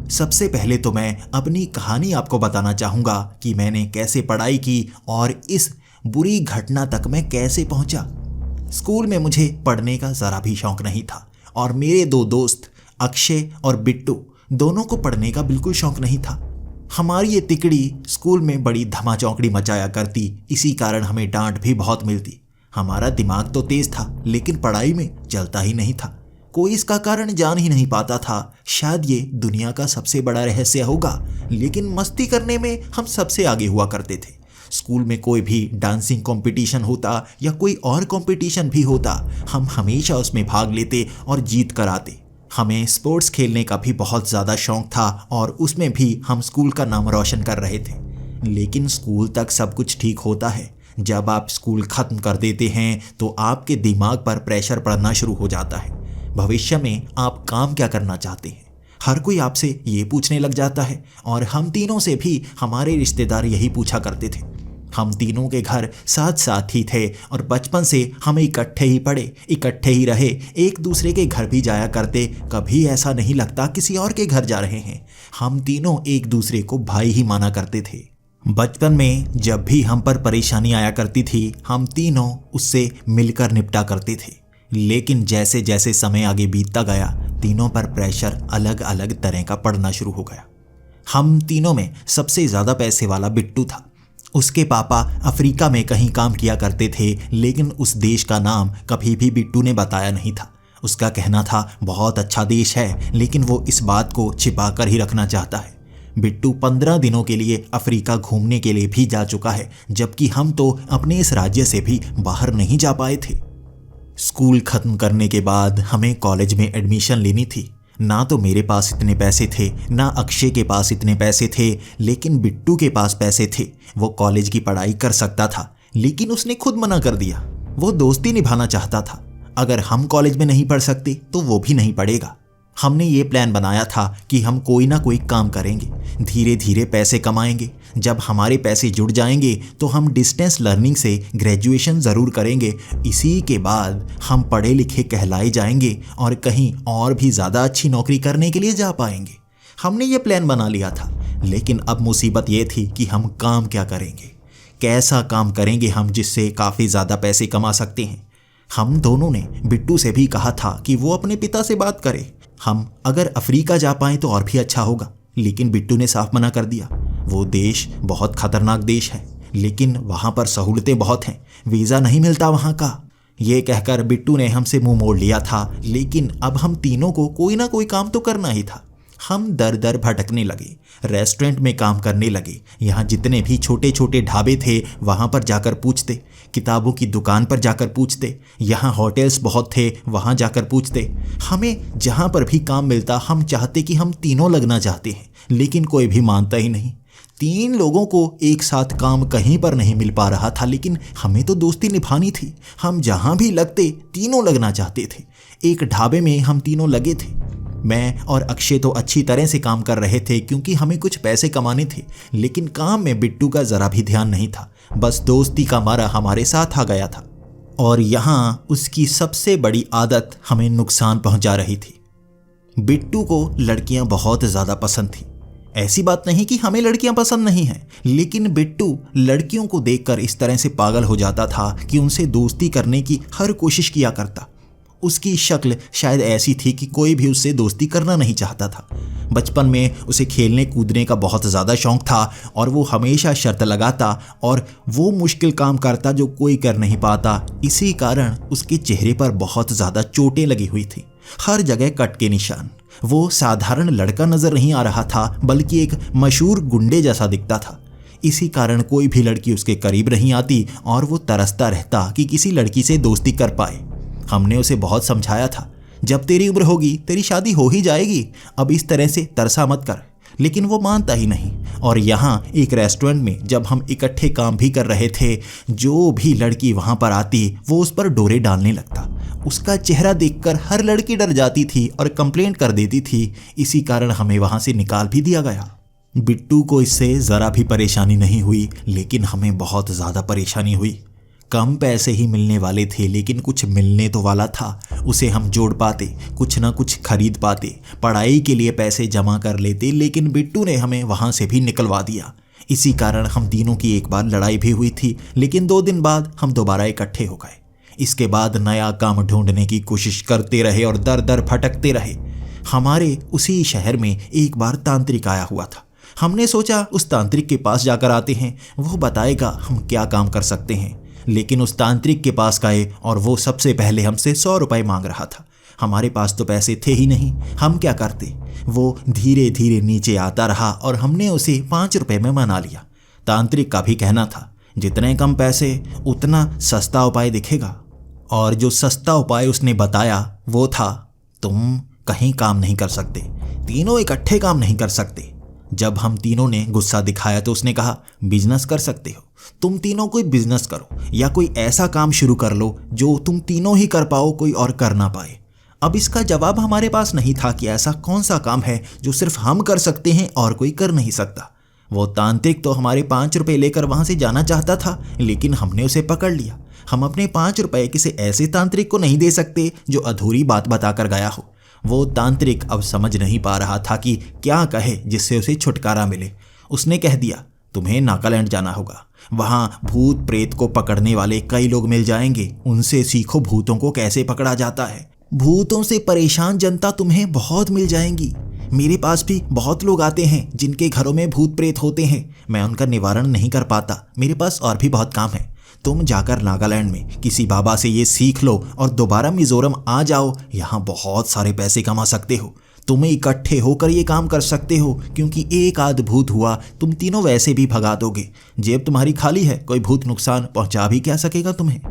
सबसे पहले तो मैं अपनी कहानी आपको बताना चाहूँगा कि मैंने कैसे पढ़ाई की और इस बुरी घटना तक मैं कैसे पहुँचा। स्कूल में मुझे पढ़ने का ज़रा भी शौक नहीं था और मेरे दो दोस्त अक्षय और बिट्टू दोनों को पढ़ने का बिल्कुल शौक नहीं था। हमारी ये तिकड़ी स्कूल में बड़ी धमाचौकड़ी मचाया करती, इसी कारण हमें डांट भी बहुत मिलती। हमारा दिमाग तो तेज था लेकिन पढ़ाई में चलता ही नहीं था। कोई इसका कारण जान ही नहीं पाता था। शायद ये दुनिया का सबसे बड़ा रहस्य होगा, लेकिन मस्ती करने में हम सबसे आगे हुआ करते थे। स्कूल में कोई भी डांसिंग कंपटीशन होता या कोई और कंपटीशन भी होता, हम हमेशा उसमें भाग लेते और जीत कर आते। हमें स्पोर्ट्स खेलने का भी बहुत ज़्यादा शौक था और उसमें भी हम स्कूल का नाम रोशन कर रहे थे। लेकिन स्कूल तक सब कुछ ठीक होता है। जब आप स्कूल ख़त्म कर देते हैं तो आपके दिमाग पर प्रेशर पड़ना शुरू हो जाता है। भविष्य में आप काम क्या करना चाहते हैं, हर कोई आपसे ये पूछने लग जाता है। और हम तीनों से भी हमारे रिश्तेदार यही पूछा करते थे। हम तीनों के घर साथ साथ ही थे और बचपन से हम इकट्ठे ही पढ़े, इकट्ठे ही रहे, एक दूसरे के घर भी जाया करते। कभी ऐसा नहीं लगता किसी और के घर जा रहे हैं। हम तीनों एक दूसरे को भाई ही माना करते थे। बचपन में जब भी हम पर परेशानी आया करती थी, हम तीनों उससे मिलकर निपटा करते थे। लेकिन जैसे जैसे समय आगे बीतता गया, तीनों पर प्रेशर अलग अलग तरह का पड़ना शुरू हो गया। हम तीनों में सबसे ज़्यादा पैसे वाला बिट्टू था। उसके पापा अफ्रीका में कहीं काम किया करते थे, लेकिन उस देश का नाम कभी भी बिट्टू ने बताया नहीं था। उसका कहना था बहुत अच्छा देश है, लेकिन वो इस बात को छिपा कर ही रखना चाहता है। बिट्टू 15 दिनों के लिए अफ्रीका घूमने के लिए भी जा चुका है, जबकि हम तो अपने इस राज्य से भी बाहर नहीं जा पाए थे। स्कूल खत्म करने के बाद हमें कॉलेज में एडमिशन लेनी थी। ना तो मेरे पास इतने पैसे थे, ना अक्षय के पास इतने पैसे थे, लेकिन बिट्टू के पास पैसे थे। वो कॉलेज की पढ़ाई कर सकता था, लेकिन उसने खुद मना कर दिया। वो दोस्ती निभाना चाहता था। अगर हम कॉलेज में नहीं पढ़ सकते तो वो भी नहीं पढ़ेगा। हमने ये प्लान बनाया था कि हम कोई ना कोई काम करेंगे, धीरे धीरे पैसे कमाएंगे। जब हमारे पैसे जुड़ जाएंगे तो हम डिस्टेंस लर्निंग से ग्रेजुएशन ज़रूर करेंगे। इसी के बाद हम पढ़े लिखे कहलाए जाएंगे और कहीं और भी ज़्यादा अच्छी नौकरी करने के लिए जा पाएंगे। हमने ये प्लान बना लिया था, लेकिन अब मुसीबत ये थी कि हम काम क्या करेंगे, कैसा काम करेंगे हम जिससे काफ़ी ज़्यादा पैसे कमा सकते हैं। हम दोनों ने बिट्टू से भी कहा था कि वो अपने पिता से बात करे। हम अगर अफ्रीका जा पाएँ तो और भी अच्छा होगा, लेकिन बिट्टू ने साफ मना कर दिया। वो देश बहुत खतरनाक देश है, लेकिन वहाँ पर सहूलतें बहुत हैं, वीज़ा नहीं मिलता वहाँ का। ये कहकर बिट्टू ने हमसे मुंह मोड़ लिया था, लेकिन अब हम तीनों को कोई ना कोई काम तो करना ही था। हम दर दर भटकने लगे, रेस्टोरेंट में काम करने लगे। यहाँ जितने भी छोटे छोटे ढाबे थे वहाँ पर जाकर पूछते, किताबों की दुकान पर जाकर पूछते, यहाँ होटल्स बहुत थे वहाँ जाकर पूछते। हमें जहाँ पर भी काम मिलता हम चाहते कि हम तीनों लगना चाहते हैं, लेकिन कोई भी मानता ही नहीं। 3 लोगों को एक साथ काम कहीं पर नहीं मिल पा रहा था, लेकिन हमें तो दोस्ती निभानी थी। हम जहाँ भी लगते तीनों लगना चाहते थे। एक ढाबे में हम तीनों लगे थे। मैं और अक्षय तो अच्छी तरह से काम कर रहे थे क्योंकि हमें कुछ पैसे कमाने थे, लेकिन काम में बिट्टू का ज़रा भी ध्यान नहीं था। बस दोस्ती का मारा हमारे साथ आ गया था और यहाँ उसकी सबसे बड़ी आदत हमें नुकसान पहुँचा रही थी। बिट्टू को लड़कियाँ बहुत ज़्यादा पसंद थी। ऐसी बात नहीं कि हमें लड़कियां पसंद नहीं हैं, लेकिन बिट्टू लड़कियों को देखकर इस तरह से पागल हो जाता था कि उनसे दोस्ती करने की हर कोशिश किया करता। उसकी शक्ल शायद ऐसी थी कि कोई भी उससे दोस्ती करना नहीं चाहता था। बचपन में उसे खेलने कूदने का बहुत ज़्यादा शौक था और वो हमेशा शर्त लगाता और वो मुश्किल काम करता जो कोई कर नहीं पाता। इसी कारण उसके चेहरे पर बहुत ज़्यादा चोटें लगी हुई थी, हर जगह कट के निशान। वो साधारण लड़का नज़र नहीं आ रहा था, बल्कि एक मशहूर गुंडे जैसा दिखता था। इसी कारण कोई भी लड़की उसके करीब नहीं आती और वो तरसता रहता कि किसी लड़की से दोस्ती कर पाए। हमने उसे बहुत समझाया था, जब तेरी उम्र होगी तेरी शादी हो ही जाएगी, अब इस तरह से तरसा मत कर, लेकिन वो मानता ही नहीं। और यहाँ एक रेस्टोरेंट में जब हम इकट्ठे काम भी कर रहे थे, जो भी लड़की वहाँ पर आती वो उस पर डोरे डालने लगता। उसका चेहरा देखकर हर लड़की डर जाती थी और कंप्लेंट कर देती थी। इसी कारण हमें वहाँ से निकाल भी दिया गया। बिट्टू को इससे ज़रा भी परेशानी नहीं हुई, लेकिन हमें बहुत ज़्यादा परेशानी हुई। कम पैसे ही मिलने वाले थे, लेकिन कुछ मिलने तो वाला था। उसे हम जोड़ पाते, कुछ ना कुछ खरीद पाते, पढ़ाई के लिए पैसे जमा कर लेते, लेकिन बिट्टू ने हमें वहाँ से भी निकलवा दिया। इसी कारण हम तीनों की एक बार लड़ाई भी हुई थी, लेकिन 2 दिन बाद हम दोबारा इकट्ठे हो गए। इसके बाद नया काम ढूंढने की कोशिश करते रहे और दर दर भटकते रहे। हमारे उसी शहर में एक बार तांत्रिक आया हुआ था। हमने सोचा उस तांत्रिक के पास जाकर आते हैं, वो बताएगा हम क्या काम कर सकते हैं। लेकिन उस तांत्रिक के पास गए और वो सबसे पहले हमसे 100 रुपये मांग रहा था। हमारे पास तो पैसे थे ही नहीं, हम क्या करते। वो धीरे धीरे नीचे आता रहा और हमने उसे 5 रुपये में मना लिया। तांत्रिक का भी कहना था, जितने कम पैसे उतना सस्ता उपाय दिखेगा। और जो सस्ता उपाय उसने बताया वो था, तुम कहीं काम नहीं कर सकते, तीनों इकट्ठे काम नहीं कर सकते। जब हम तीनों ने गुस्सा दिखाया तो उसने कहा, बिजनेस कर सकते हो, तुम तीनों कोई बिजनेस करो या कोई ऐसा काम शुरू कर लो जो तुम तीनों ही कर पाओ, कोई और कर ना पाए। अब इसका जवाब हमारे पास नहीं था कि ऐसा कौन सा काम है जो सिर्फ हम कर सकते हैं और कोई कर नहीं सकता। वो तांत्रिक तो हमारे 5 रुपये लेकर वहाँ से जाना चाहता था, लेकिन हमने उसे पकड़ लिया। हम अपने 5 रुपये किसी ऐसे तांत्रिक को नहीं दे सकते जो अधूरी बात बताकर गया हो। वो तांत्रिक अब समझ नहीं पा रहा था कि क्या कहे जिससे उसे छुटकारा मिले। उसने कह दिया, तुम्हें नागालैंड जाना होगा, वहाँ भूत प्रेत को पकड़ने वाले कई लोग मिल जाएंगे, उनसे सीखो भूतों को कैसे पकड़ा जाता है। भूतों से परेशान जनता तुम्हें बहुत मिल जाएंगी। मेरे पास भी बहुत लोग आते हैं जिनके घरों में भूत प्रेत होते हैं, मैं उनका निवारण नहीं कर पाता, मेरे पास और भी बहुत काम है। तुम जाकर नागालैंड में किसी बाबा से ये सीख लो और दोबारा मिजोरम आ जाओ, यहाँ बहुत सारे पैसे कमा सकते हो। तुम इकट्ठे होकर ये काम कर सकते हो, क्योंकि एक आध भूत हुआ तुम तीनों वैसे भी भगा दोगे। जेब तुम्हारी खाली है, कोई भूत नुकसान पहुंचा भी क्या सकेगा तुम्हें।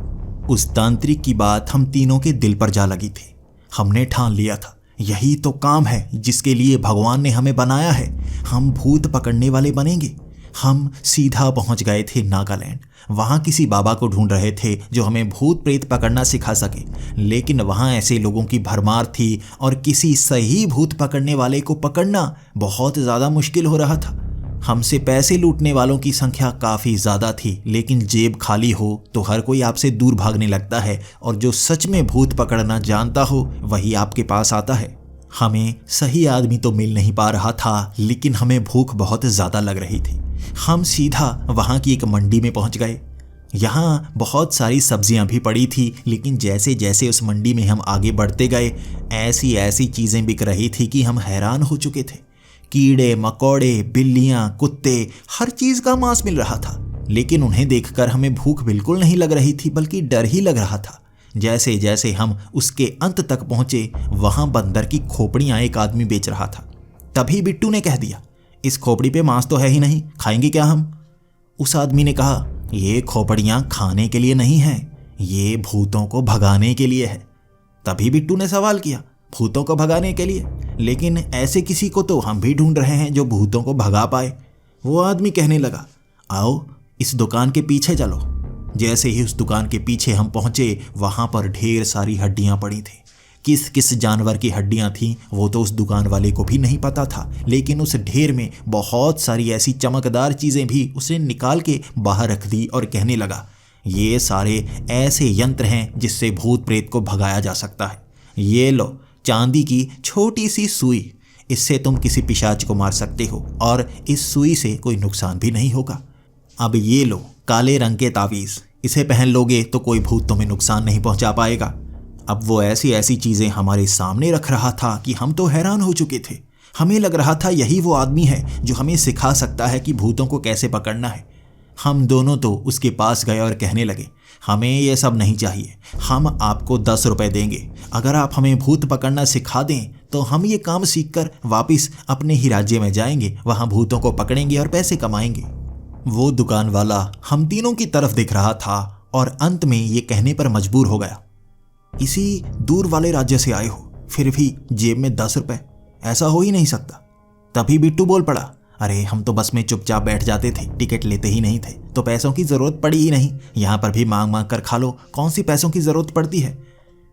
उस तांत्रिक की बात हम तीनों के दिल पर जा लगी थी। हमने ठान लिया था, यही तो काम है जिसके लिए भगवान ने हमें बनाया है। हम भूत पकड़ने वाले बनेंगे। हम सीधा पहुंच गए थे नागालैंड। वहाँ किसी बाबा को ढूंढ रहे थे जो हमें भूत प्रेत पकड़ना सिखा सके, लेकिन वहाँ ऐसे लोगों की भरमार थी और किसी सही भूत पकड़ने वाले को पकड़ना बहुत ज़्यादा मुश्किल हो रहा था। हमसे पैसे लूटने वालों की संख्या काफ़ी ज़्यादा थी, लेकिन जेब खाली हो तो हर कोई आपसे दूर भागने लगता है, और जो सच में भूत पकड़ना जानता हो वही आपके पास आता है। हमें सही आदमी तो मिल नहीं पा रहा था, लेकिन हमें भूख बहुत ज़्यादा लग रही थी। हम सीधा वहाँ की एक मंडी में पहुँच गए। यहाँ बहुत सारी सब्जियाँ भी पड़ी थी, लेकिन जैसे जैसे उस मंडी में हम आगे बढ़ते गए, ऐसी ऐसी चीज़ें बिक रही थी कि हम हैरान हो चुके थे। कीड़े मकोड़े, बिल्लियाँ, कुत्ते, हर चीज़ का मांस मिल रहा था, लेकिन उन्हें देखकर हमें भूख बिल्कुल नहीं लग रही थी, बल्कि डर ही लग रहा था। जैसे जैसे हम उसके अंत तक पहुँचे, वहाँ बंदर की खोपड़ियाँ एक आदमी बेच रहा था। तभी बिट्टू ने कह दिया, इस खोपड़ी पे मांस तो है ही नहीं, खाएंगे क्या हम। उस आदमी ने कहा, ये खोपड़ियाँ खाने के लिए नहीं हैं, ये भूतों को भगाने के लिए है। तभी बिट्टू ने सवाल किया, भूतों को भगाने के लिए? लेकिन ऐसे किसी को तो हम भी ढूंढ रहे हैं जो भूतों को भगा पाए। वो आदमी कहने लगा, आओ इस दुकान के पीछे चलो। जैसे ही उस दुकान के पीछे हम पहुँचे, वहाँ पर ढेर सारी हड्डियाँ पड़ी थी। किस किस जानवर की हड्डियाँ थीं वो तो उस दुकान वाले को भी नहीं पता था, लेकिन उस ढेर में बहुत सारी ऐसी चमकदार चीज़ें भी उसने निकाल के बाहर रख दी और कहने लगा, ये सारे ऐसे यंत्र हैं जिससे भूत प्रेत को भगाया जा सकता है। ये लो चांदी की छोटी सी सुई, इससे तुम किसी पिशाच को मार सकते हो और इस सुई से कोई नुकसान भी नहीं होगा। अब ये लो काले रंग के तावीज़, इसे पहन लोगे तो कोई भूत तुम्हें नुकसान नहीं पहुंचा पाएगा। अब वो ऐसी ऐसी चीज़ें हमारे सामने रख रहा था कि हम तो हैरान हो चुके थे। हमें लग रहा था यही वो आदमी है जो हमें सिखा सकता है कि भूतों को कैसे पकड़ना है। हम दोनों तो उसके पास गए और कहने लगे, हमें ये सब नहीं चाहिए, हम आपको 10 रुपये देंगे। अगर आप हमें भूत पकड़ना सिखा दें तो हम ये काम सीखकर वापस अपने ही राज्य में जाएंगे, वहाँ भूतों को पकड़ेंगे और पैसे कमाएंगे। वो दुकान वाला हम तीनों की तरफ देख रहा था और अंत में ये कहने पर मजबूर हो गया, इसी दूर वाले राज्य से आए हो, फिर भी जेब में 10 रुपये, ऐसा हो ही नहीं सकता। तभी बिट्टू बोल पड़ा, अरे हम तो बस में चुपचाप बैठ जाते थे, टिकट लेते ही नहीं थे, तो पैसों की ज़रूरत पड़ी ही नहीं। यहाँ पर भी मांग मांग कर खा लो, कौन सी पैसों की ज़रूरत पड़ती है।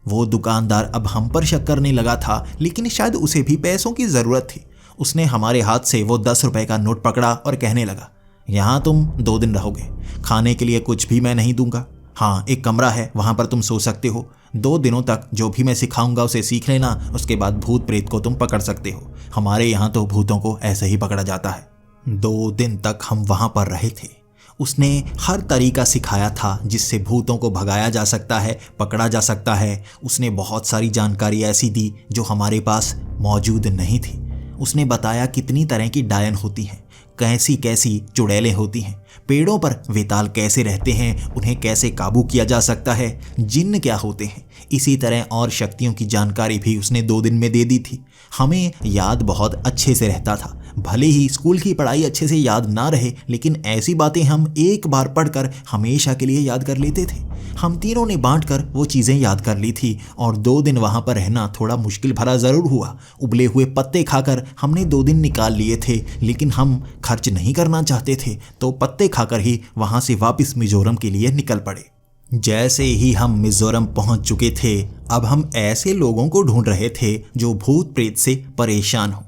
वो दुकानदार अब हम पर शक करने लगा था, लेकिन शायद उसे भी पैसों की ज़रूरत थी। उसने हमारे हाथ से वो 10 रुपये का नोट पकड़ा और कहने लगा, यहाँ तुम 2 दिन रहोगे, खाने के लिए कुछ भी मैं नहीं दूंगा, हाँ, एक कमरा है, वहाँ पर तुम सो सकते हो। 2 दिनों तक जो भी मैं सिखाऊंगा उसे सीख लेना, उसके बाद भूत प्रेत को तुम पकड़ सकते हो। हमारे यहाँ तो भूतों को ऐसे ही पकड़ा जाता है। 2 दिन तक हम वहाँ पर रहे थे। उसने हर तरीका सिखाया था जिससे भूतों को भगाया जा सकता है, पकड़ा जा सकता है। उसने बहुत सारी जानकारी ऐसी दी जो हमारे पास मौजूद नहीं थी। उसने बताया कितनी तरह की डायन होती हैं, कैसी कैसी चुड़ैलें होती हैं, पेड़ों पर वेताल कैसे रहते हैं, उन्हें कैसे काबू किया जा सकता है, जिन्न क्या होते हैं। इसी तरह और शक्तियों की जानकारी भी उसने 2 दिन में दे दी थी। हमें याद बहुत अच्छे से रहता था। भले ही स्कूल की पढ़ाई अच्छे से याद ना रहे, लेकिन ऐसी बातें हम एक बार पढ़कर हमेशा के लिए याद कर लेते थे। हम तीनों ने बांटकर वो चीज़ें याद कर ली थी और 2 दिन वहाँ पर रहना थोड़ा मुश्किल भरा ज़रूर हुआ। उबले हुए पत्ते खाकर हमने 2 दिन निकाल लिए थे, लेकिन हम खर्च नहीं करना चाहते थे, तो पत्ते खाकर ही वहाँ से वापस मिजोरम के लिए निकल पड़े। जैसे ही हम मिजोरम पहुँच चुके थे, अब हम ऐसे लोगों को ढूंढ रहे थे जो भूत प्रेत से परेशान हो।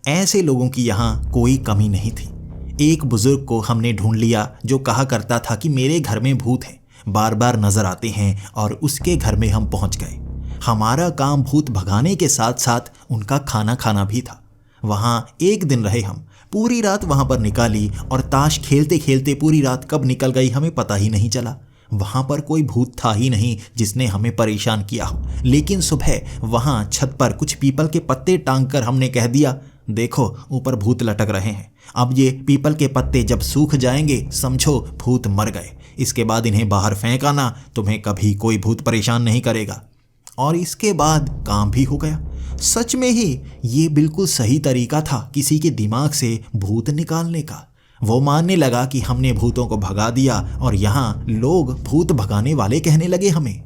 ऐसे लोगों की यहाँ कोई कमी नहीं थी। एक बुजुर्ग को हमने ढूंढ लिया जो कहा करता था कि मेरे घर में भूत है, बार बार नजर आते हैं, और उसके घर में हम पहुंच गए। हमारा काम भूत भगाने के साथ साथ उनका खाना खाना भी था। वहाँ 1 दिन रहे हम, पूरी रात वहाँ पर निकाली और ताश खेलते खेलते पूरी रात कब निकल गई हमें पता ही नहीं चला। वहाँ पर कोई भूत था ही नहीं जिसने हमें परेशान किया हो। लेकिन सुबह वहाँ छत पर कुछ पीपल के पत्ते टांग कर हमने कह दिया, देखो ऊपर भूत लटक रहे हैं। अब ये पीपल के पत्ते जब सूख जाएंगे समझो भूत मर गए। इसके बाद इन्हें बाहर फेंक आना, तुम्हें कभी कोई भूत परेशान नहीं करेगा। और इसके बाद काम भी हो गया। सच में ही ये बिल्कुल सही तरीका था किसी के दिमाग से भूत निकालने का। वो मानने लगा कि हमने भूतों को भगा दिया और यहाँ लोग भूत भगाने वाले कहने लगे हमें।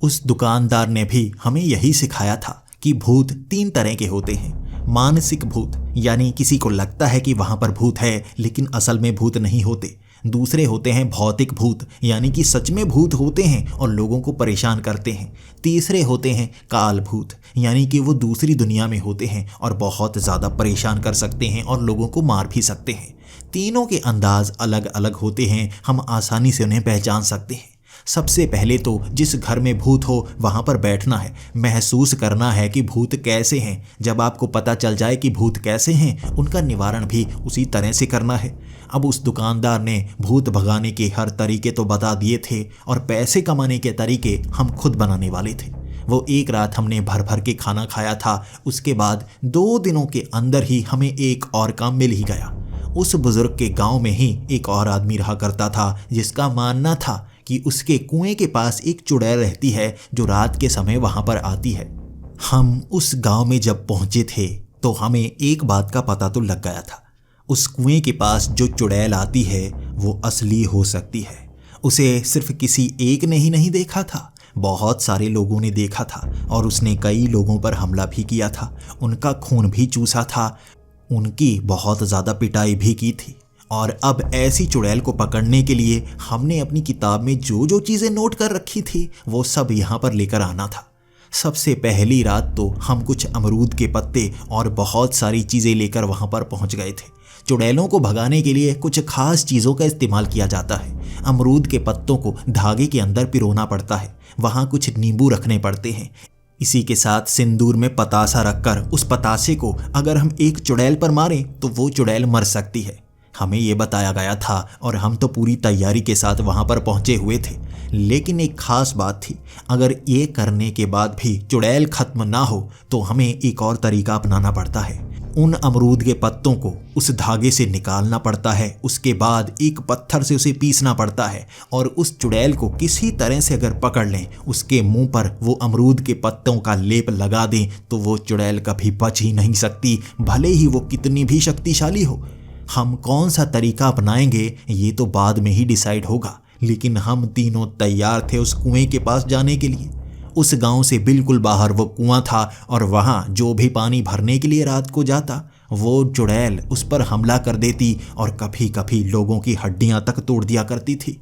उस दुकानदार ने भी हमें यही सिखाया था कि भूत 3 तरह के होते हैं। मानसिक भूत, यानी किसी को लगता है कि वहाँ पर भूत है लेकिन असल में भूत नहीं होते। दूसरे होते हैं भौतिक भूत, यानी कि सच में भूत होते हैं और लोगों को परेशान करते हैं। तीसरे होते हैं काल भूत, यानी कि वो दूसरी दुनिया में होते हैं और बहुत ज़्यादा परेशान कर सकते हैं और लोगों को मार भी सकते हैं। तीनों के अंदाज अलग अलग होते हैं, हम आसानी से उन्हें पहचान सकते हैं। सबसे पहले तो जिस घर में भूत हो वहाँ पर बैठना है, महसूस करना है कि भूत कैसे हैं। जब आपको पता चल जाए कि भूत कैसे हैं, उनका निवारण भी उसी तरह से करना है। अब उस दुकानदार ने भूत भगाने के हर तरीके तो बता दिए थे और पैसे कमाने के तरीके हम खुद बनाने वाले थे। वो एक रात हमने भर भर के खाना खाया था। उसके बाद 2 दिनों के अंदर ही हमें एक और काम मिल ही गया। उस बुजुर्ग के गांव में ही एक और आदमी रहा करता था जिसका मानना था कि उसके कुएं के पास एक चुड़ैल रहती है जो रात के समय वहां पर आती है। हम उस गांव में जब पहुंचे थे तो हमें एक बात का पता तो लग गया था, उस कुएं के पास जो चुड़ैल आती है वो असली हो सकती है। उसे सिर्फ किसी एक ने ही नहीं देखा था, बहुत सारे लोगों ने देखा था और उसने कई लोगों पर हमला भी किया था, उनका खून भी चूसा था, उनकी बहुत ज़्यादा पिटाई भी की थी। और अब ऐसी चुड़ैल को पकड़ने के लिए हमने अपनी किताब में जो जो चीज़ें नोट कर रखी थी वो सब यहाँ पर लेकर आना था। सबसे पहली रात तो हम कुछ अमरूद के पत्ते और बहुत सारी चीज़ें लेकर वहाँ पर पहुँच गए थे। चुड़ैलों को भगाने के लिए कुछ खास चीज़ों का इस्तेमाल किया जाता है। अमरूद के पत्तों को धागे के अंदर पिरोना पड़ता है, वहाँ कुछ नींबू रखने पड़ते हैं। इसी के साथ सिंदूर में पतासा रखकर उस पतासे को अगर हम एक चुड़ैल पर मारें तो वो चुड़ैल मर सकती है। हमें ये बताया गया था और हम तो पूरी तैयारी के साथ वहाँ पर पहुँचे हुए थे। लेकिन एक खास बात थी, अगर ये करने के बाद भी चुड़ैल खत्म ना हो तो हमें एक और तरीका अपनाना पड़ता है। उन अमरूद के पत्तों को उस धागे से निकालना पड़ता है, उसके बाद एक पत्थर से उसे पीसना पड़ता है और उस चुड़ैल को किसी तरह से अगर पकड़ लें, उसके मुंह पर वो अमरूद के पत्तों का लेप लगा दें तो वो चुड़ैल कभी बच ही नहीं सकती, भले ही वो कितनी भी शक्तिशाली हो। हम कौन सा तरीका अपनाएंगे ये तो बाद में ही डिसाइड होगा, लेकिन हम तीनों तैयार थे उस कुएं के पास जाने के लिए। उस गांव से बिल्कुल बाहर वो कुआं था और वहाँ जो भी पानी भरने के लिए रात को जाता वो चुड़ैल उस पर हमला कर देती और कभी कभी लोगों की हड्डियां तक तोड़ दिया करती थी।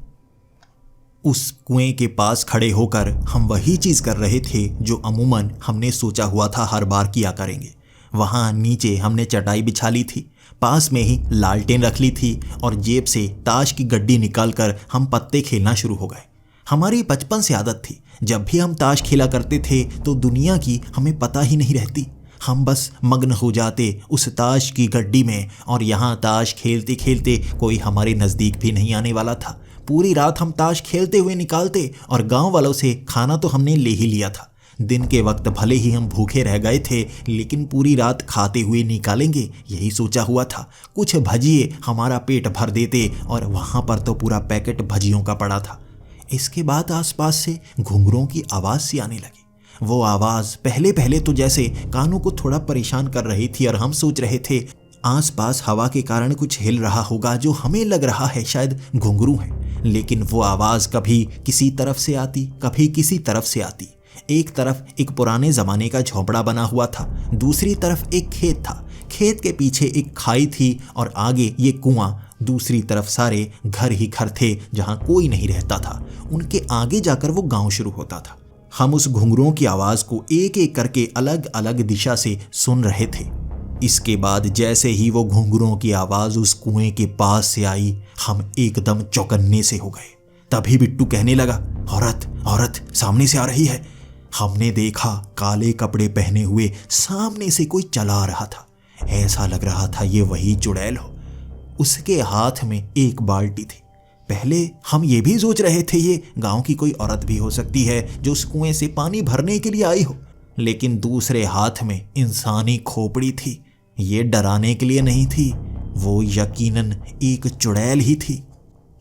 उस कुएं के पास खड़े होकर हम वही चीज़ कर रहे थे जो अमूमन हमने सोचा हुआ था हर बार किया करेंगे। वहाँ नीचे हमने चटाई बिछा ली थी, पास में ही लालटेन रख ली थी और जेब से ताश की गड्डी निकालकर हम पत्ते खेलना शुरू हो गए। हमारी बचपन से आदत थी, जब भी हम ताश खेला करते थे तो दुनिया की हमें पता ही नहीं रहती। हम बस मग्न हो जाते उस ताश की गड्डी में, और यहाँ ताश खेलते खेलते कोई हमारे नज़दीक भी नहीं आने वाला था। पूरी रात हम ताश खेलते हुए निकालते, और गांव वालों से खाना तो हमने ले ही लिया था। दिन के वक्त भले ही हम भूखे रह गए थे, लेकिन पूरी रात खाते हुए निकालेंगे, यही सोचा हुआ था। कुछ भजिए हमारा पेट भर देते, और वहाँ पर तो पूरा पैकेट भजियों का पड़ा था। इसके बाद आसपास से घुंघरूओं की आवाज़ सी आने लगी। वो आवाज़ पहले पहले तो जैसे कानों को थोड़ा परेशान कर रही थी, और हम सोच रहे थे आसपास हवा के कारण कुछ हिल रहा होगा, जो हमें लग रहा है शायद घुंघरू है। लेकिन वो आवाज़ कभी किसी तरफ से आती, कभी किसी तरफ से आती। एक तरफ एक पुराने ज़माने का झोंपड़ा बना हुआ था, दूसरी तरफ एक खेत था, खेत के पीछे एक खाई थी, और आगे ये कुआं। दूसरी तरफ सारे घर ही घर थे जहाँ कोई नहीं रहता था। उनके आगे जाकर वो गांव शुरू होता था। हम उस घुंघरूओं की आवाज़ को एक एक करके अलग अलग दिशा से सुन रहे थे। इसके बाद जैसे ही वो घुंघरूओं की आवाज़ उस कुएं के पास से आई, हम एकदम चौकन्ने से हो गए। तभी बिट्टू कहने लगा, औरत औरत सामने से आ रही है। हमने देखा काले कपड़े पहने हुए सामने से कोई चला आ रहा था। ऐसा लग रहा था ये वही चुड़ैल हो। उसके हाथ में एक बाल्टी थी। पहले हम ये भी सोच रहे थे ये गांव की कोई औरत भी हो सकती है जो उस कुएं से पानी भरने के लिए आई हो, लेकिन दूसरे हाथ में इंसानी खोपड़ी थी। ये डराने के लिए नहीं थी, वो यकीनन एक चुड़ैल ही थी।